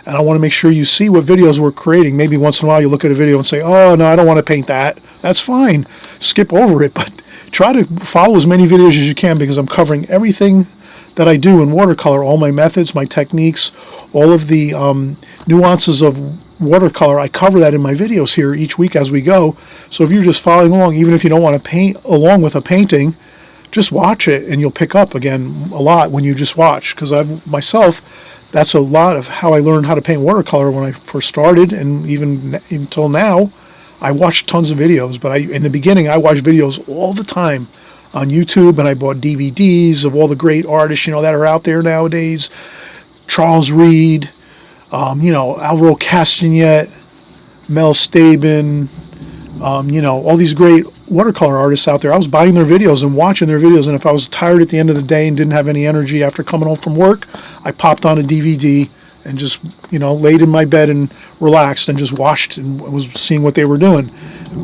And I want to make sure you see what videos we're creating. Maybe once in a while you look at a video and say, oh, no, I don't want to paint that. That's fine. Skip over it. But try to follow as many videos as you can, because I'm covering everything that I do in watercolor, all my methods, my techniques, all of the nuances of watercolor. I cover that in my videos here each week as we go. So if you're just following along, even if you don't want to paint along with a painting, just watch it and you'll pick up again a lot when you just watch. Because that's a lot of how I learned how to paint watercolor when I first started, and even until now, I watched tons of videos. But in the beginning, I watched videos all the time on YouTube, and I bought DVDs of all the great artists, that are out there nowadays. Charles Reed, Alvaro Castanet, Mel Stabin, all these great watercolor artists out there. I was buying their videos and watching their videos, and if I was tired at the end of the day and didn't have any energy after coming home from work, I popped on a DVD and just, laid in my bed and relaxed and just watched and was seeing what they were doing.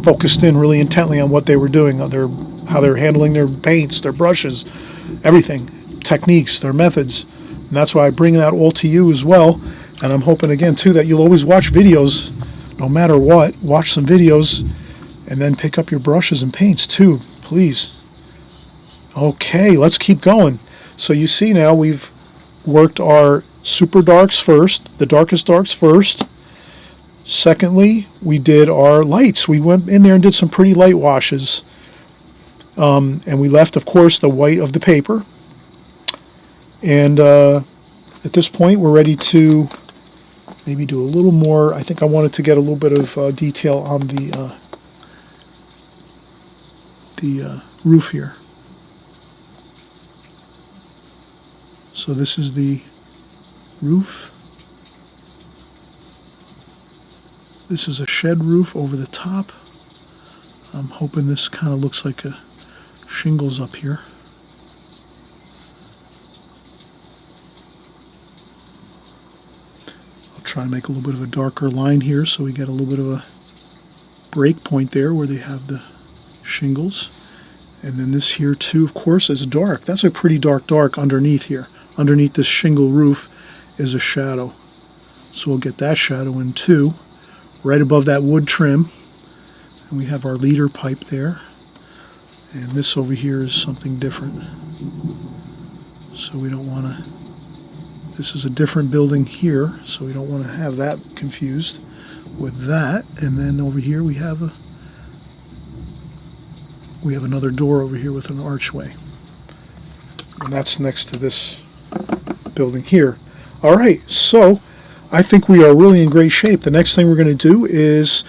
Focused in really intently on what they were doing, how they're handling their paints, their brushes, everything, techniques, their methods. And that's why I bring that all to you as well. And I'm hoping, again, too, that you'll always watch videos, no matter what. Watch some videos and then pick up your brushes and paints, too, please. Okay, let's keep going. So you see now we've worked our super darks first, the darkest darks first. Secondly, we did our lights. We went in there and did some pretty light washes. And we left, of course, the white of the paper. And at this point, we're ready to maybe do a little more. I think I wanted to get a little bit of detail on the roof here. So this is the roof. This is a shed roof over the top. I'm hoping this kind of looks like a shingles up here. I'll try to make a little bit of a darker line here so we get a little bit of a break point there where they have the shingles. And then this here too, of course, is dark. That's a pretty dark underneath here. Underneath this shingle roof is a shadow. So we'll get that shadow in too. Right above that wood trim. And we have our leader pipe there. And this over here is something different. So we don't want to, this is a different building here, so we don't want to have that confused with that. And then over here we have another door over here with an archway. And that's next to this building here. All right, so I think we are really in great shape. The next thing we're going to do is,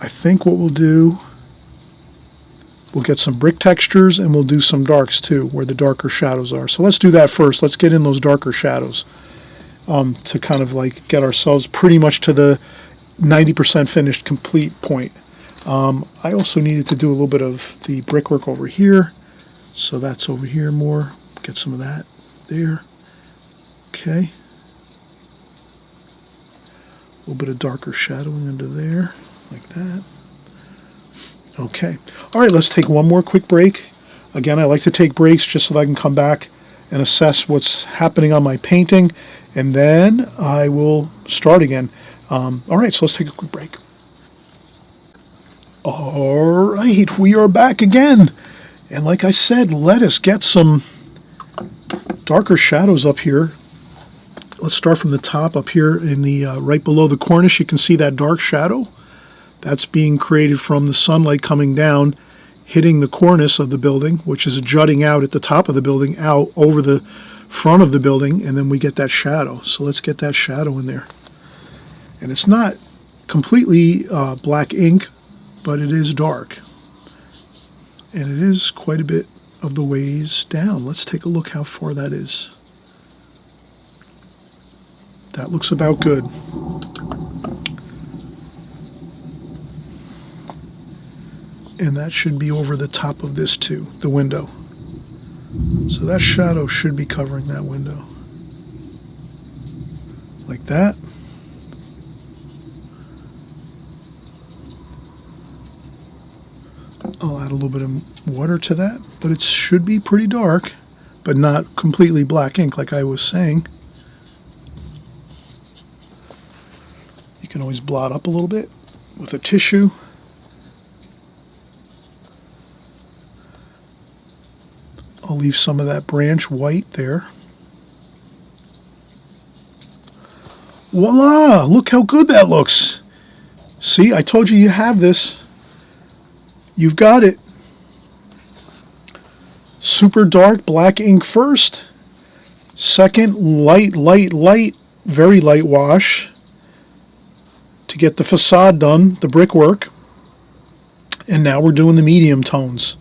I think what we'll do, we'll get some brick textures and we'll do some darks too, where the darker shadows are. So let's do that first. Let's get in those darker shadows to kind of like get ourselves pretty much to the 90% finished complete point. I also needed to do a little bit of the brickwork over here. So that's over here more. Get some of that there. Okay. A little bit of darker shadowing under there, like that. Okay. All right, let's take one more quick break. Again, I like to take breaks just so that I can come back and assess what's happening on my painting, and then I will start again. All right, so let's take a quick break. All right, we are back again. And like I said, let us get some darker shadows up here. Let's start from the top up here in the right below the cornice. You can see that dark shadow. That's being created from the sunlight coming down, hitting the cornice of the building, which is jutting out at the top of the building, out over the front of the building, and then we get that shadow. So let's get that shadow in there. And it's not completely black ink, but it is dark. And it is quite a bit of the ways down. Let's take a look how far that is. That looks about good. And that should be over the top of this too, the window. So that shadow should be covering that window. Like that. I'll add a little bit of water to that, but it should be pretty dark, but not completely black ink like I was saying. You can always blot up a little bit with a tissue. I'll leave some of that branch white there. Voila! Look how good that looks. See, I told you you have this. You've got it. Super dark black ink first. Second, light, very light wash to get the facade done, the brickwork. And now we're doing the medium tones.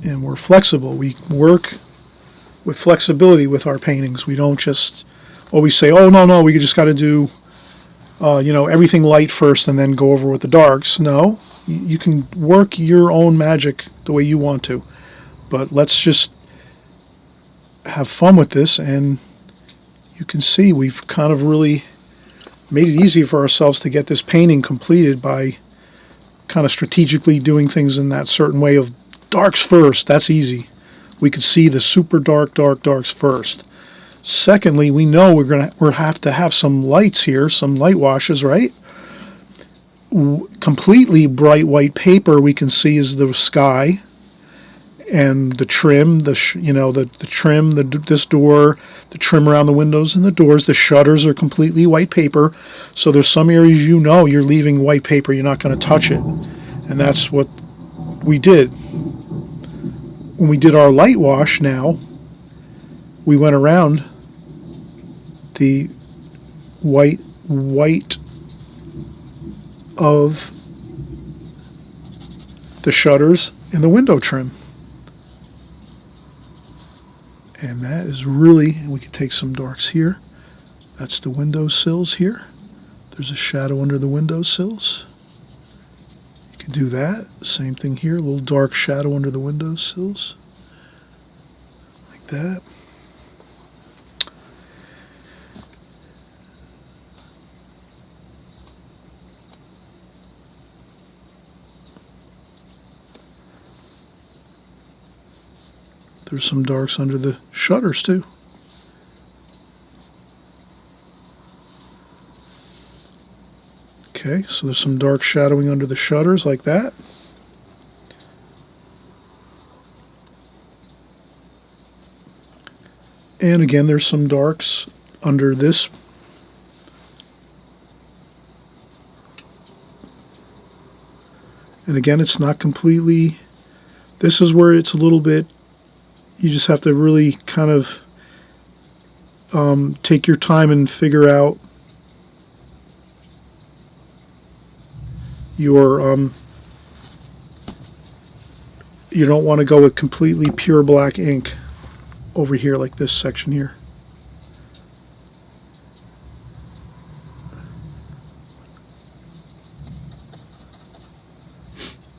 And we're flexible. We work with flexibility with our paintings. We don't just always say, oh, no, we just got to do, everything light first and then go over with the darks. No. You can work your own magic the way you want to, but let's just have fun with this. And you can see we've kind of really made it easy for ourselves to get this painting completed by kind of strategically doing things in that certain way of darks first. That's easy. We could see the super darks first. Secondly, we know we'll have to have some lights here, some light washes, right? Completely bright white paper we can see is the sky and the trim, the trim, this door, the trim around the windows and the doors. The shutters are completely white paper, so there's some areas you're leaving white paper, you're not going to touch it. And that's what we did. When we did our light wash now, we went around the white of the shutters and the window trim. And that is really, we can take some darks here. That's the window sills here. There's a shadow under the window sills. You can do that. Same thing here, a little dark shadow under the window sills. Like that. There's some darks under the shutters too. Okay, so there's some dark shadowing under the shutters like that. And again, there's some darks under this. And again, it's not completely, this is where it's a little bit, you just have to really kind of take your time and figure out your, you don't want to go with completely pure black ink over here like this section here.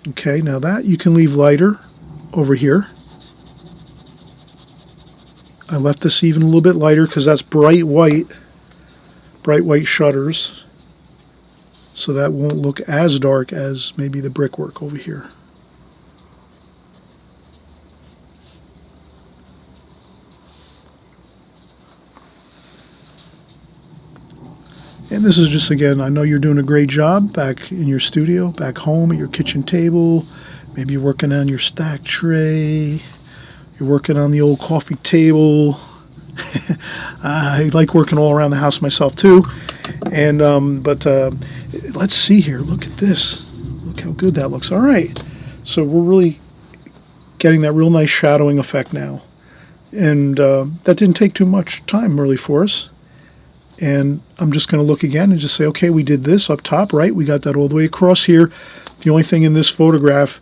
Okay, now that you can leave lighter over here. I left this even a little bit lighter because that's bright white shutters. So that won't look as dark as maybe the brickwork over here. And this is just, again, I know you're doing a great job back in your studio, back home at your kitchen table. Maybe you're working on your stack tray. You're working on the old coffee table. I like working all around the house myself too. And but let's see here. Look at this. Look how good that looks. All right. So we're really getting that real nice shadowing effect now. And that didn't take too much time really for us. And I'm just going to look again and just say, okay, we did this up top, right? We got that all the way across here. The only thing in this photograph,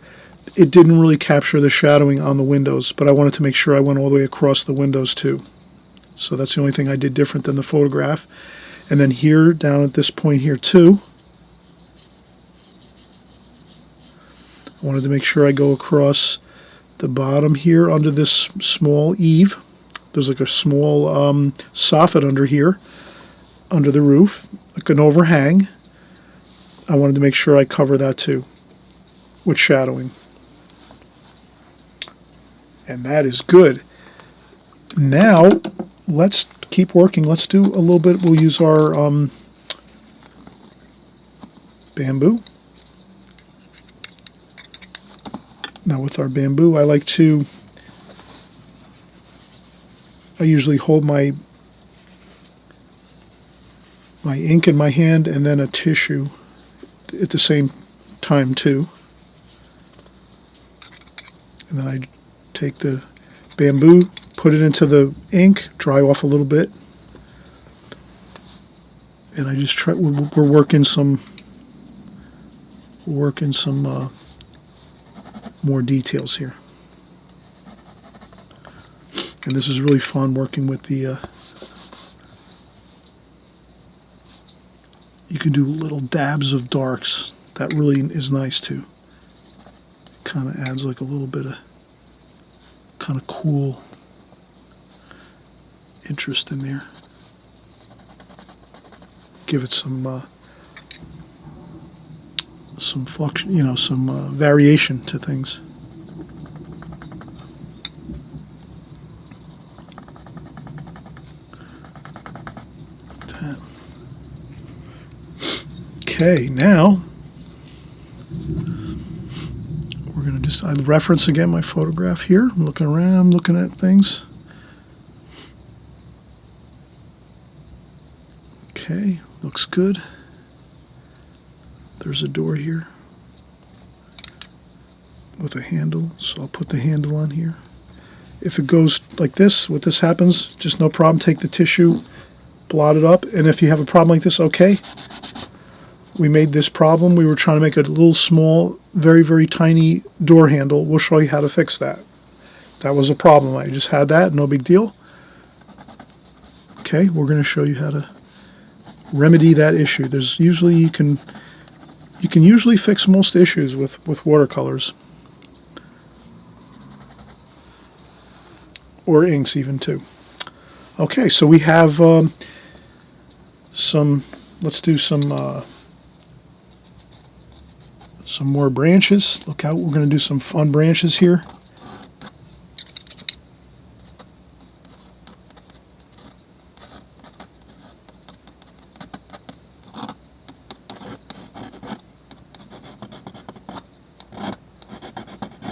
it didn't really capture the shadowing on the windows, but I wanted to make sure I went all the way across the windows too. So that's the only thing I did different than the photograph. And then here, down at this point here too, I wanted to make sure I go across the bottom here under this small eave. There's like a small soffit under here, under the roof, like an overhang. I wanted to make sure I cover that too with shadowing. And that is good. Now, let's keep working. Let's do a little bit. We'll use our bamboo. Now with our bamboo, I usually hold my ink in my hand and then a tissue at the same time too. And then I take the bamboo, put it into the ink, dry off a little bit, and I just try. We're working some more details here, and this is really fun working with the. You can do little dabs of darks. That really is nice too. Kind of adds like a little bit of kind of cool interest in there. Give it some fluction, some variation to things. That. Okay, now we're going to just, I reference again my photograph here. I'm looking around, looking at things. Okay, looks good. There's a door here with a handle, so I'll put the handle on here. If it goes like this, what this happens, just no problem, take the tissue, blot it up, and if you have a problem like this, okay. We made this problem. We were trying to make a little small, very, very tiny door handle. We'll show you how to fix that. That was a problem. I just had that, no big deal. Okay, we're going to show you how to remedy that issue. There's usually, you can usually fix most issues with watercolors. Or inks even too. Okay, so we have let's do some more branches. Look out, we're going to do some fun branches here.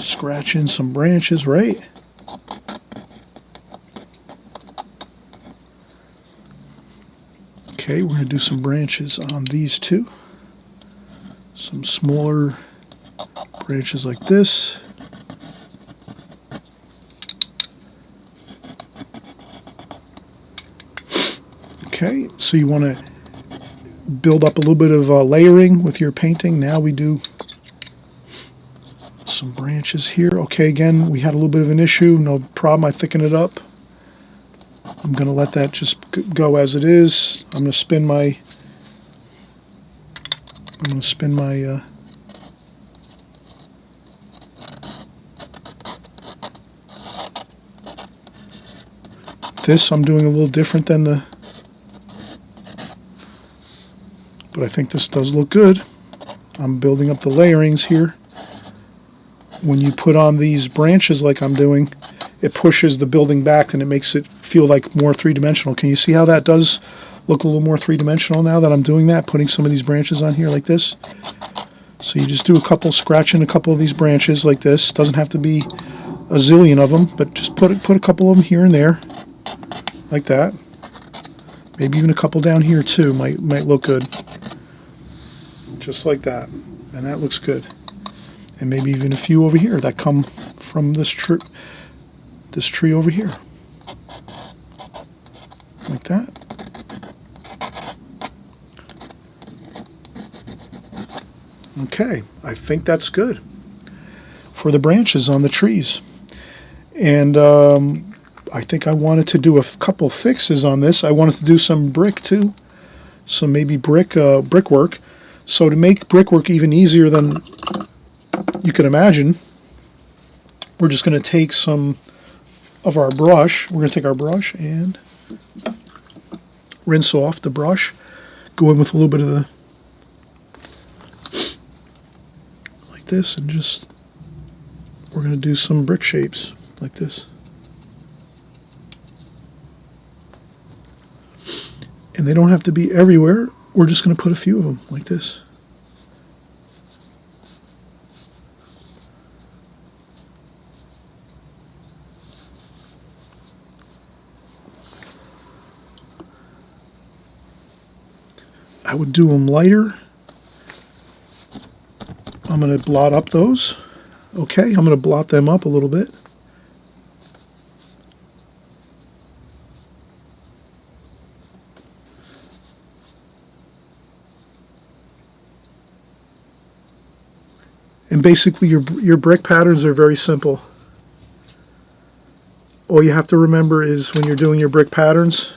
Scratch in some branches, right? Okay, we're going to do some branches on these two. Some smaller branches like this. Okay, so you want to build up a little bit of layering with your painting. Now we do some branches here. Okay, again, we had a little bit of an issue. No problem, I thicken it up. I'm going to let that just go as it is. I'm going to spin my this I'm doing a little different than but I think this does look good. I'm building up the layerings here. When you put on these branches like I'm doing, it pushes the building back and it makes it feel like more three-dimensional. Can you see how that does look a little more three-dimensional now that I'm doing that, putting some of these branches on here like this? So you just do scratching a couple of these branches like this. Doesn't have to be a zillion of them, but just put a couple of them here and there, like that. Maybe even a couple down here too might look good. Just like that, and that looks good. And maybe even a few over here that come from this tree over here, like that. Okay, I think that's good. for the branches on the trees. And I think I wanted to do a couple fixes on this. I wanted to do some brick too, some maybe brickwork. So to make brickwork even easier than you can imagine, we're just going to take some of our brush. We're going to take our brush and rinse off the brush. Go in with a little bit of the, like this, and just, we're going to do some brick shapes like this. And they don't have to be everywhere. We're just going to put a few of them like this. I would do them lighter. I'm going to blot up those. Okay, I'm going to blot them up a little bit. And basically your brick patterns are very simple. All you have to remember is when you're doing your brick patterns,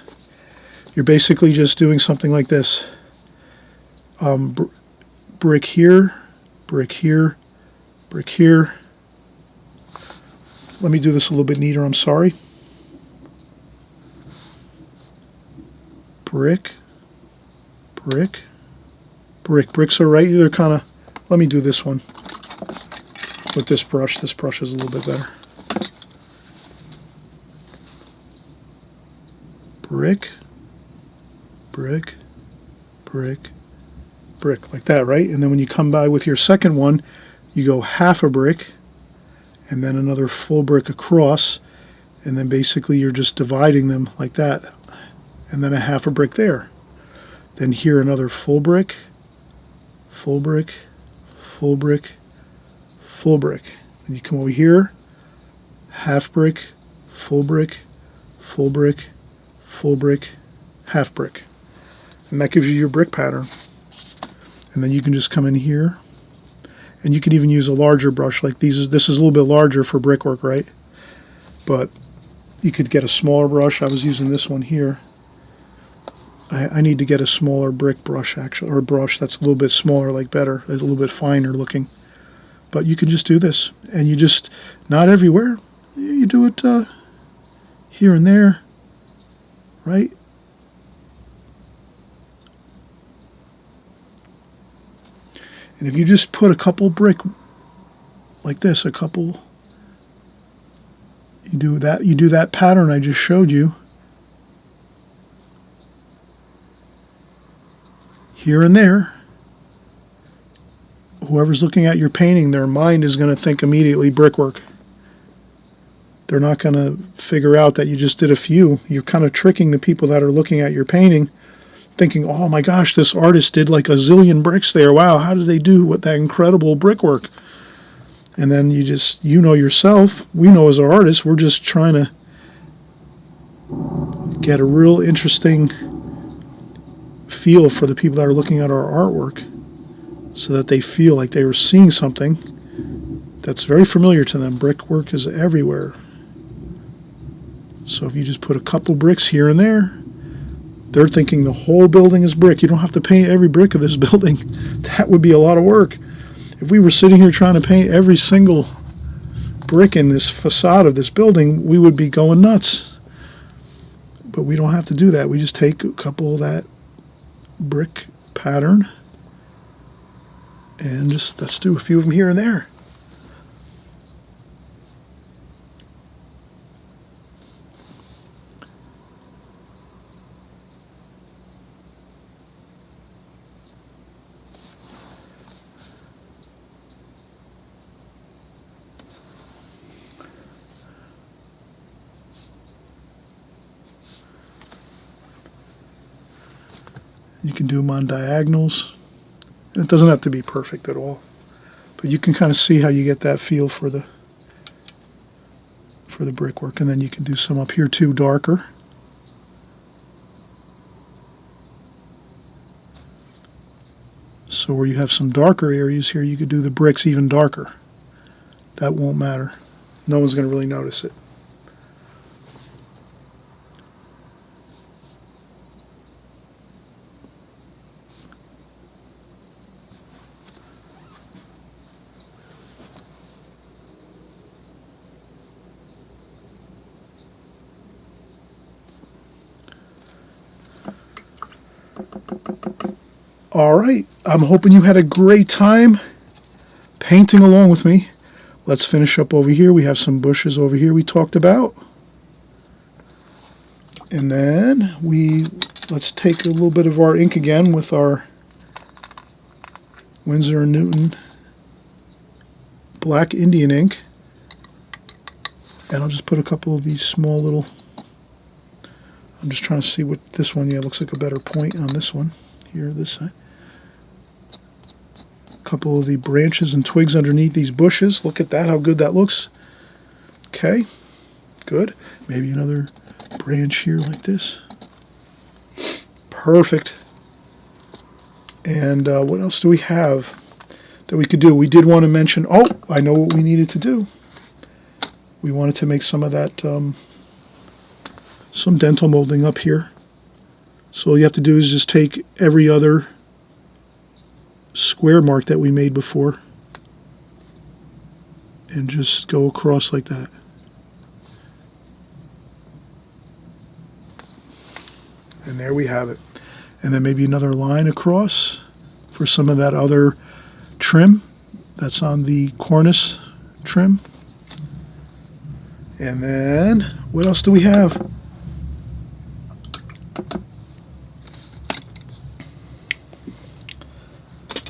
you're basically just doing something like this. Brick here, brick here, brick here. Let me do this a little bit neater, I'm sorry. Brick, brick, brick. Bricks are right, they're kind of, let me do this one with this brush. This brush is a little bit better. Brick, brick, brick, brick, like that, right? And then when you come by with your second one, you go half a brick and then another full brick across, and then basically you're just dividing them like that, and then a half a brick there. Then here another full brick, full brick, full brick, full brick. Then you come over here, half brick, full brick, full brick, full brick, half brick. And that gives you your brick pattern. And then you can just come in here, and you can even use a larger brush like these. This is a little bit larger for brickwork, right? But you could get a smaller brush. I was using this one here. I need to get a smaller brick brush, actually, or a brush that's a little bit smaller, like better, a little bit finer looking. But you can just do this, and you just, not everywhere, you do it here and there, right? And if you just put a couple brick like this, a couple, you do that pattern I just showed you. Here and there, whoever's looking at your painting, their mind is going to think immediately brickwork. They're not going to figure out that you just did a few. You're kind of tricking the people that are looking at your painting, thinking, oh my gosh, this artist did like a zillion bricks there. Wow, how did they do with that incredible brickwork? And then you know yourself, we know as artists, we're just trying to get a real interesting feel for the people that are looking at our artwork, so that they feel like they were seeing something that's very familiar to them. Brickwork is everywhere. So if you just put a couple bricks here and there, they're thinking the whole building is brick. You don't have to paint every brick of this building. That would be a lot of work. If we were sitting here trying to paint every single brick in this facade of this building, we would be going nuts. But we don't have to do that. We just take a couple of that brick pattern and just let's do a few of them here and there. You can do them on diagonals. And it doesn't have to be perfect at all. But you can kind of see how you get that feel for the brickwork. And then you can do some up here too, darker. So where you have some darker areas here, you could do the bricks even darker. that won't matter. No one's going to really notice it. All right, I'm hoping you had a great time painting along with me. Let's finish up over here. We have some bushes over here we talked about. And then let's take a little bit of our ink again with our Winsor & Newton black Indian ink. And I'll just put a couple of these small little, I'm just trying to see what this one, yeah, looks like a better point on this one. Here, this side. A couple of the branches and twigs underneath these bushes. Look at that, how good that looks. Okay, good. Maybe another branch here like this. Perfect. And what else do we have that we could do? We did want to mention, oh, I know what we needed to do. We wanted to make some of that, some dental molding up here. So all you have to do is just take every other square mark that we made before and just go across like that. And there we have it. And then maybe another line across for some of that other trim that's on the cornice trim. And then what else do we have?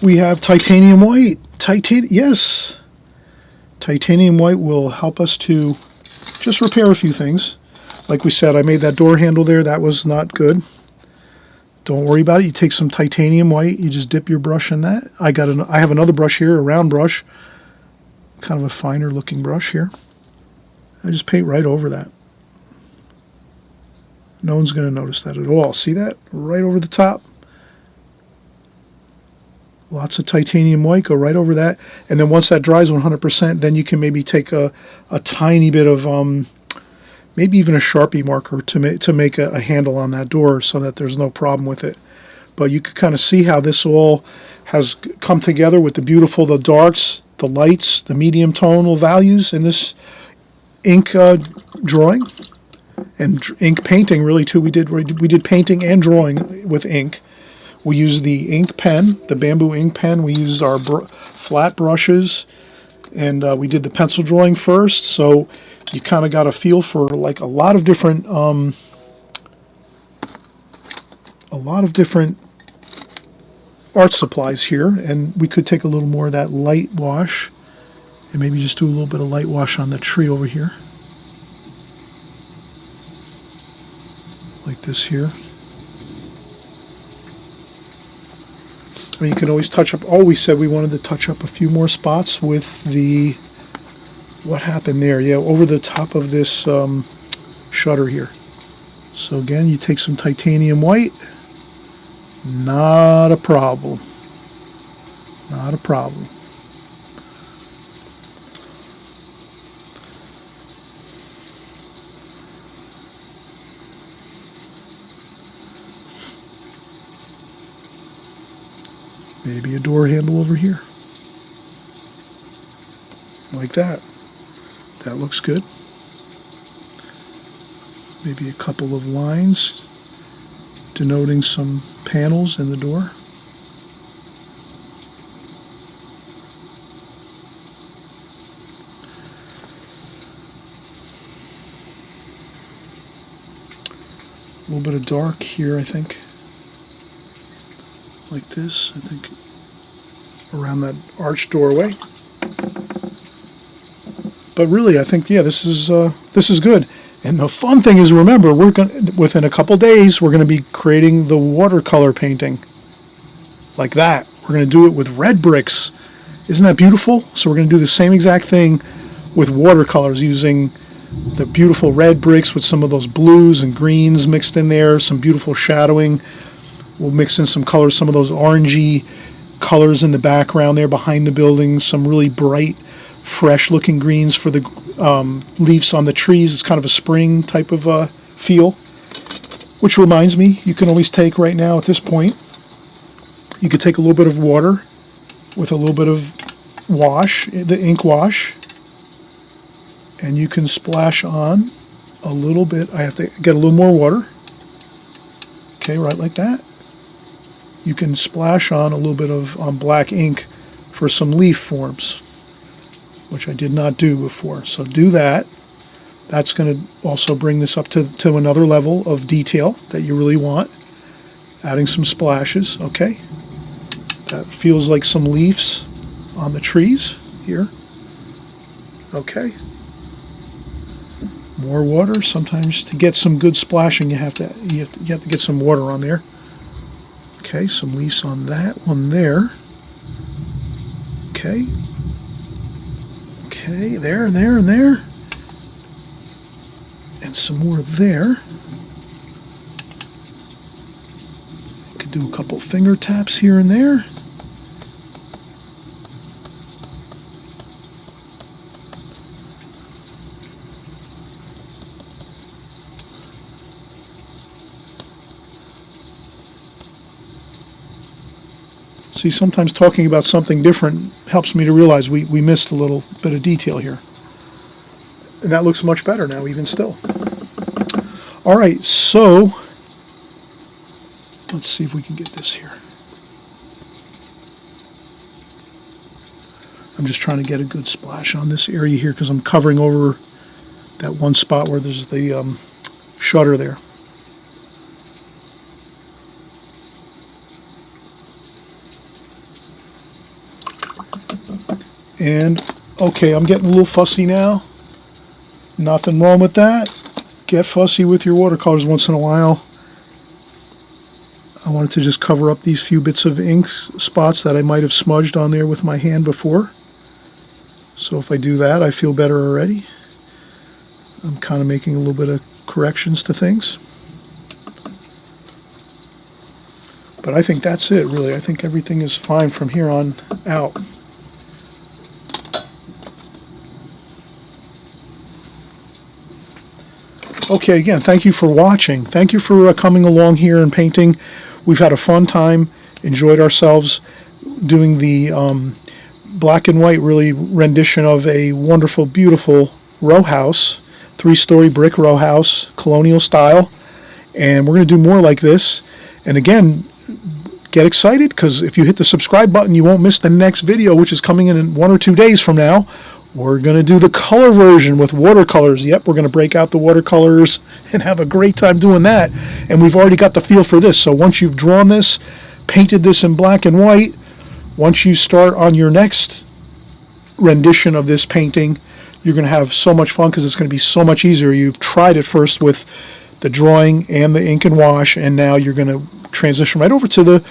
We have titanium white. Yes. Titanium white will help us to just repair a few things. Like we said, I made that door handle there. That was not good. Don't worry about it. You take some titanium white. You just dip your brush in that. I have another brush here, a round brush. Kind of a finer looking brush here. I just paint right over that. No one's going to notice that at all. See that? Right over the top. Lots of titanium white, go right over that. And then once that dries 100%, then you can maybe take a tiny bit of, maybe even a Sharpie marker to make a handle on that door so that there's no problem with it. But you can kind of see how this all has come together with the darks, the lights, the medium tonal values in this ink drawing. And ink painting really too. We did painting and drawing with ink. We used the ink pen, the bamboo ink pen. We used our flat brushes, and we did the pencil drawing first. So you kind of got a feel for like a lot of different art supplies here. And we could take a little more of that light wash, and maybe just do a little bit of light wash on the tree over here, like this here. I mean, you can always touch up. Oh, we said we wanted to touch up a few more spots with the, what happened there? Yeah, over the top of this shutter here. So again, you take some titanium white. Not a problem. Not a problem. Maybe a door handle over here. Like that. That looks good. Maybe a couple of lines denoting some panels in the door. A little bit of dark here, I think. Like this, I think, around that arched doorway. But really, I think, yeah, this is good. And the fun thing is, remember, within a couple days, we're going to be creating the watercolor painting, like that. We're going to do it with red bricks. Isn't that beautiful? So we're going to do the same exact thing with watercolors, using the beautiful red bricks with some of those blues and greens mixed in there, some beautiful shadowing. We'll mix in some colors, some of those orangey colors in the background there behind the buildings, some really bright fresh looking greens for the leaves on the trees. It's kind of a spring type of feel. Which reminds me, you can always take right now at this point, you could take a little bit of water with a little bit of wash, the ink wash, and you can splash on a little bit. I have to get a little more water. Okay, right like that. You can splash on a little bit of black ink for some leaf forms, which I did not do before. So do that. That's going to also bring this up to another level of detail that you really want. Adding some splashes, okay? That feels like some leaves on the trees here. Okay. More water. Sometimes to get some good splashing, you have to get some water on there. Okay, some leaves on that one there. Okay. Okay, there and there and there. And some more there. You could do a couple finger taps here and there. See, sometimes talking about something different helps me to realize we missed a little bit of detail here. And that looks much better now, even still. All right, so let's see if we can get this here. I'm just trying to get a good splash on this area here because I'm covering over that one spot where there's the shutter there. And okay, I'm getting a little fussy now. Nothing wrong with that. Get fussy with your watercolors once in a while. I wanted to just cover up these few bits of ink spots that I might have smudged on there with my hand before. So if I do that, I feel better already. I'm kind of making a little bit of corrections to things. But I think that's it, really. I think everything is fine from here on out. Okay, again, thank you for watching. Thank you for coming along here and painting. We've had a fun time, enjoyed ourselves doing the black and white really rendition of a wonderful, beautiful row house, 3-story brick row house, colonial style. And we're going to do more like this. And again, get excited, because if you hit the subscribe button, you won't miss the next video, which is coming in 1 or 2 days from now. We're going to do the color version with watercolors. Yep, we're going to break out the watercolors and have a great time doing that. And we've already got the feel for this. So once you've drawn this, painted this in black and white, once you start on your next rendition of this painting, you're going to have so much fun because it's going to be so much easier. You've tried it first with the drawing and the ink and wash, and now you're going to transition right over to the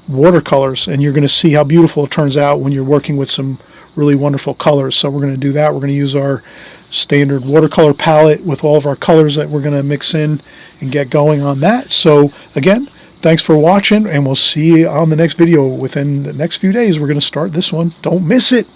watercolors, and you're going to see how beautiful it turns out when you're working with some really wonderful colors. So we're going to do that. We're going to use our standard watercolor palette with all of our colors that we're going to mix in and get going on that. So again, thanks for watching, and we'll see you on the next video. Within the next few days, we're going to start this one. Don't miss it.